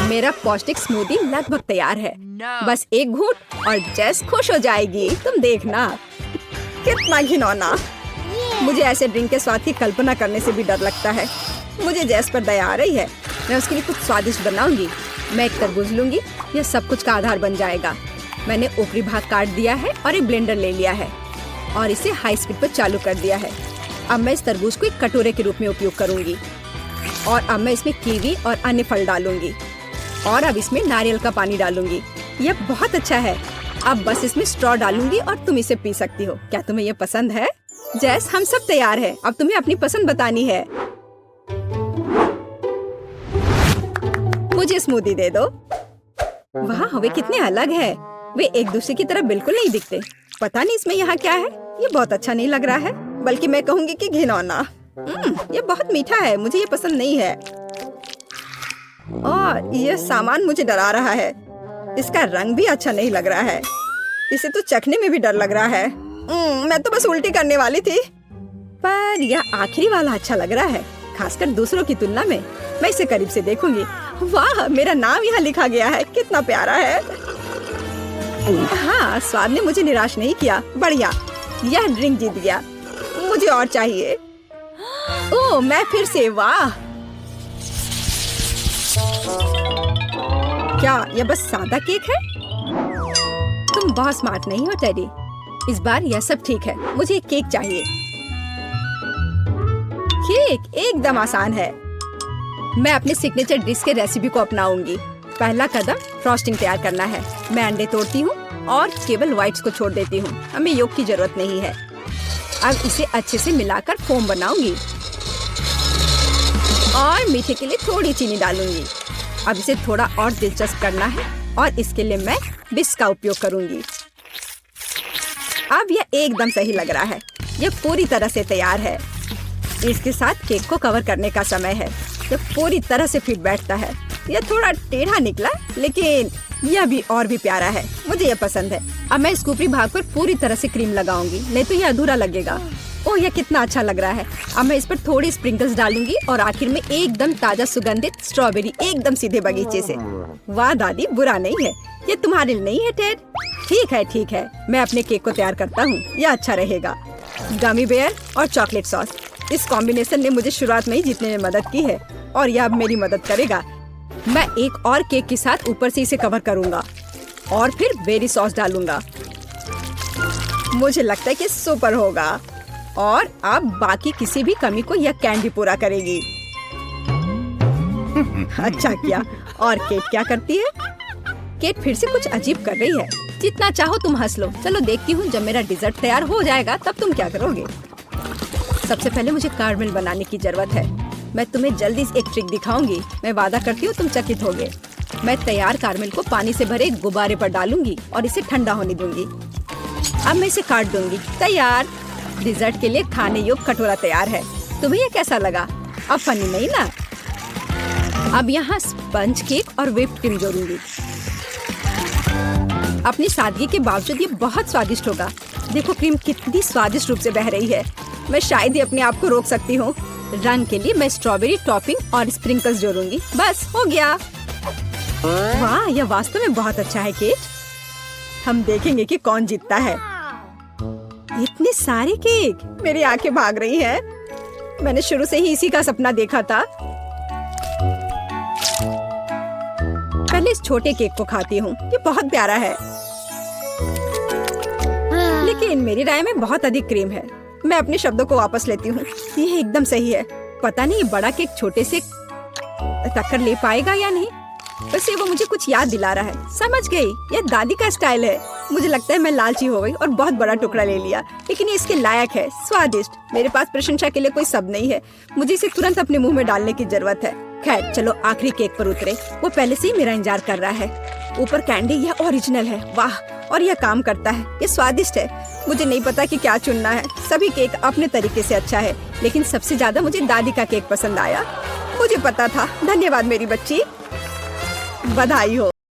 मेरा पौष्टिक स्मूदी लगभग तैयार है। बस एक घूंट और जैस खुश हो जाएगी। तुम देखना। कितना घिनौना। मुझे ऐसे ड्रिंक के स्वाद की कल्पना करने से भी डर लगता है। मुझे जैस पर दया आ रही है। मैं उसके लिए कुछ स्वादिष्ट बनाऊंगी। मैं एक तरबूज लूंगी। यह सब कुछ का आधार बन जाएगा। मैंने ऊपरी भाग काट दिया है और एक ब्लेंडर ले लिया है और इसे हाई स्पीड पर चालू कर दिया है। अब मैं इस तरबूज को एक कटोरे के रूप में उपयोग करूंगी। और अब मैं इसमें कीवी और अन्य फल डालूंगी। और अब इसमें नारियल का पानी डालूंगी। यह बहुत अच्छा है। अब बस इसमें स्ट्रॉ डालूंगी और तुम इसे पी सकती हो। क्या तुम्हें यह पसंद है? जैस, हम सब तैयार हैं। अब तुम्हें अपनी पसंद बतानी है। मुझे स्मूदी दे दो। वाह, वे कितने अलग है। वे एक दूसरे की तरह बिल्कुल नहीं दिखते। पता नहीं इसमें यहाँ क्या है। ये बहुत अच्छा नहीं लग रहा है, बल्कि मैं कहूँगी कि घिनौना। ये बहुत मीठा है, मुझे ये पसंद नहीं है। और यह सामान मुझे डरा रहा है। इसका रंग भी अच्छा नहीं लग रहा है। इसे तो चखने में भी डर लग रहा है। मैं तो बस उल्टी करने वाली थी। पर यह आखिरी वाला अच्छा लग रहा है, खासकर दूसरों की तुलना में। मैं इसे करीब से देखूंगी। वाह, मेरा नाम यहाँ लिखा गया है। कितना प्यारा है। हाँ, स्वाद ने मुझे निराश नहीं किया। बढ़िया, यह ड्रिंक जीत गया। मुझे और चाहिए। ओह, मैं फिर से। वाह, क्या यह बस सादा केक है? तुम बहुत स्मार्ट नहीं हो टेडी। इस बार यह सब ठीक है। मुझे एक केक चाहिए। केक एकदम आसान है। मैं अपने सिग्नेचर डिश के रेसिपी को अपनाऊंगी। पहला कदम फ्रॉस्टिंग तैयार करना है। मैं अंडे तोड़ती हूँ और केवल व्हाइट्स को छोड़ देती हूँ। हमें योग की जरूरत नहीं है। अब इसे अच्छे से मिलाकर फोम बनाऊंगी और मीठे के लिए थोड़ी चीनी डालूंगी। अब इसे थोड़ा और दिलचस्प करना है और इसके लिए मैं विस्क का उपयोग करूंगी। अब यह एकदम सही लग रहा है। यह पूरी तरह से तैयार है। इसके साथ केक को कवर करने का समय है। यह पूरी तरह से फिट बैठता है। यह थोड़ा टेढ़ा निकला, लेकिन यह भी और भी प्यारा है। मुझे यह पसंद है। अब मैं इस ऊपरी भाग पर पूरी तरह से क्रीम लगाऊंगी, नहीं तो यह अधूरा लगेगा। ओह, यह कितना अच्छा लग रहा है। अब मैं इस पर थोड़ी स्प्रिंकल्स डालूंगी और आखिर में एकदम ताजा सुगंधित स्ट्रॉबेरी, एकदम सीधे बगीचे से। वाह दादी, बुरा नहीं है। ये तुम्हारे लिए नहीं है टेड? ठीक है, ठीक है। मैं अपने केक को तैयार करता हूँ। यह अच्छा रहेगा। गमी बेयर और चॉकलेट सॉस, इस कॉम्बिनेशन ने मुझे शुरुआत में ही जीतने में मदद की है और यह अब मेरी मदद करेगा। मैं एक और केक के साथ ऊपर से इसे कवर करूंगा और फिर बेरी सॉस डालूंगा। मुझे लगता है कि सुपर होगा। और अब बाकी किसी भी कमी को यह कैंडी पूरा करेगी। अच्छा किया। और केट क्या करती है? केट फिर से कुछ अजीब कर रही है। जितना चाहो तुम हंस लो। चलो देखती हूँ जब मेरा डिजर्ट तैयार हो जाएगा तब तुम क्या करोगे। सबसे पहले मुझे कारमेल बनाने की जरूरत है। मैं तुम्हें जल्दी से एक ट्रिक दिखाऊंगी। मैं वादा करती हूँ तुम चकित होगे। मैं तैयार कारमेल को पानी से भरे गुब्बारे पर डालूंगी और इसे ठंडा होने दूंगी। अब मैं इसे काट दूंगी। तैयार। डिजर्ट के लिए खाने योग्य कटोरा तैयार है। तुम्हें ये कैसा लगा? अब फनी नहीं ना? अब यहाँ स्पंज केक और व्हिप्ड क्रीम जोड़ूंगी। अपनी सादगी के बावजूद ये बहुत स्वादिष्ट होगा। देखो क्रीम कितनी स्वादिष्ट रूप से बह रही है। मैं शायद ही अपने आप को रोक सकती हूँ। रंग के लिए मैं स्ट्रॉबेरी टॉपिंग और स्प्रिंकल्स जोड़ूंगी। बस हो गया। वाह, यह वास्तव में बहुत अच्छा है केट। हम देखेंगे कि कौन जीतता है। इतने सारे केक, मेरी आंखें भाग रही हैं। मैंने शुरू से ही इसी का सपना देखा था। पहले इस छोटे केक को खाती हूँ। ये बहुत प्यारा है, लेकिन मेरी राय में बहुत अधिक क्रीम है। मैं अपने शब्दों को वापस लेती हूँ। ये एकदम सही है। पता नहीं ये बड़ा केक छोटे से टक्कर ले पाएगा या नहीं। वैसे वो मुझे कुछ याद दिला रहा है। समझ गई, ये दादी का स्टाइल है। मुझे लगता है मैं लालची हो गई और बहुत बड़ा टुकड़ा ले लिया, लेकिन ये इसके लायक है। स्वादिष्ट। मेरे पास प्रशंसा के लिए कोई शब्द नहीं है। मुझे इसे तुरंत अपने मुंह में डालने की जरूरत है। खैर चलो आखिरी केक पर उतरे। वो पहले से ही मेरा इंतजार कर रहा है। ऊपर कैंडी, यह ओरिजिनल है। वाह, और यह काम करता है। ये स्वादिष्ट है। मुझे नहीं पता कि क्या चुनना है। सभी केक अपने तरीके से अच्छा है, लेकिन सबसे ज्यादा मुझे दादी का केक पसंद आया। मुझे पता था। धन्यवाद मेरी बच्ची। बधाई हो।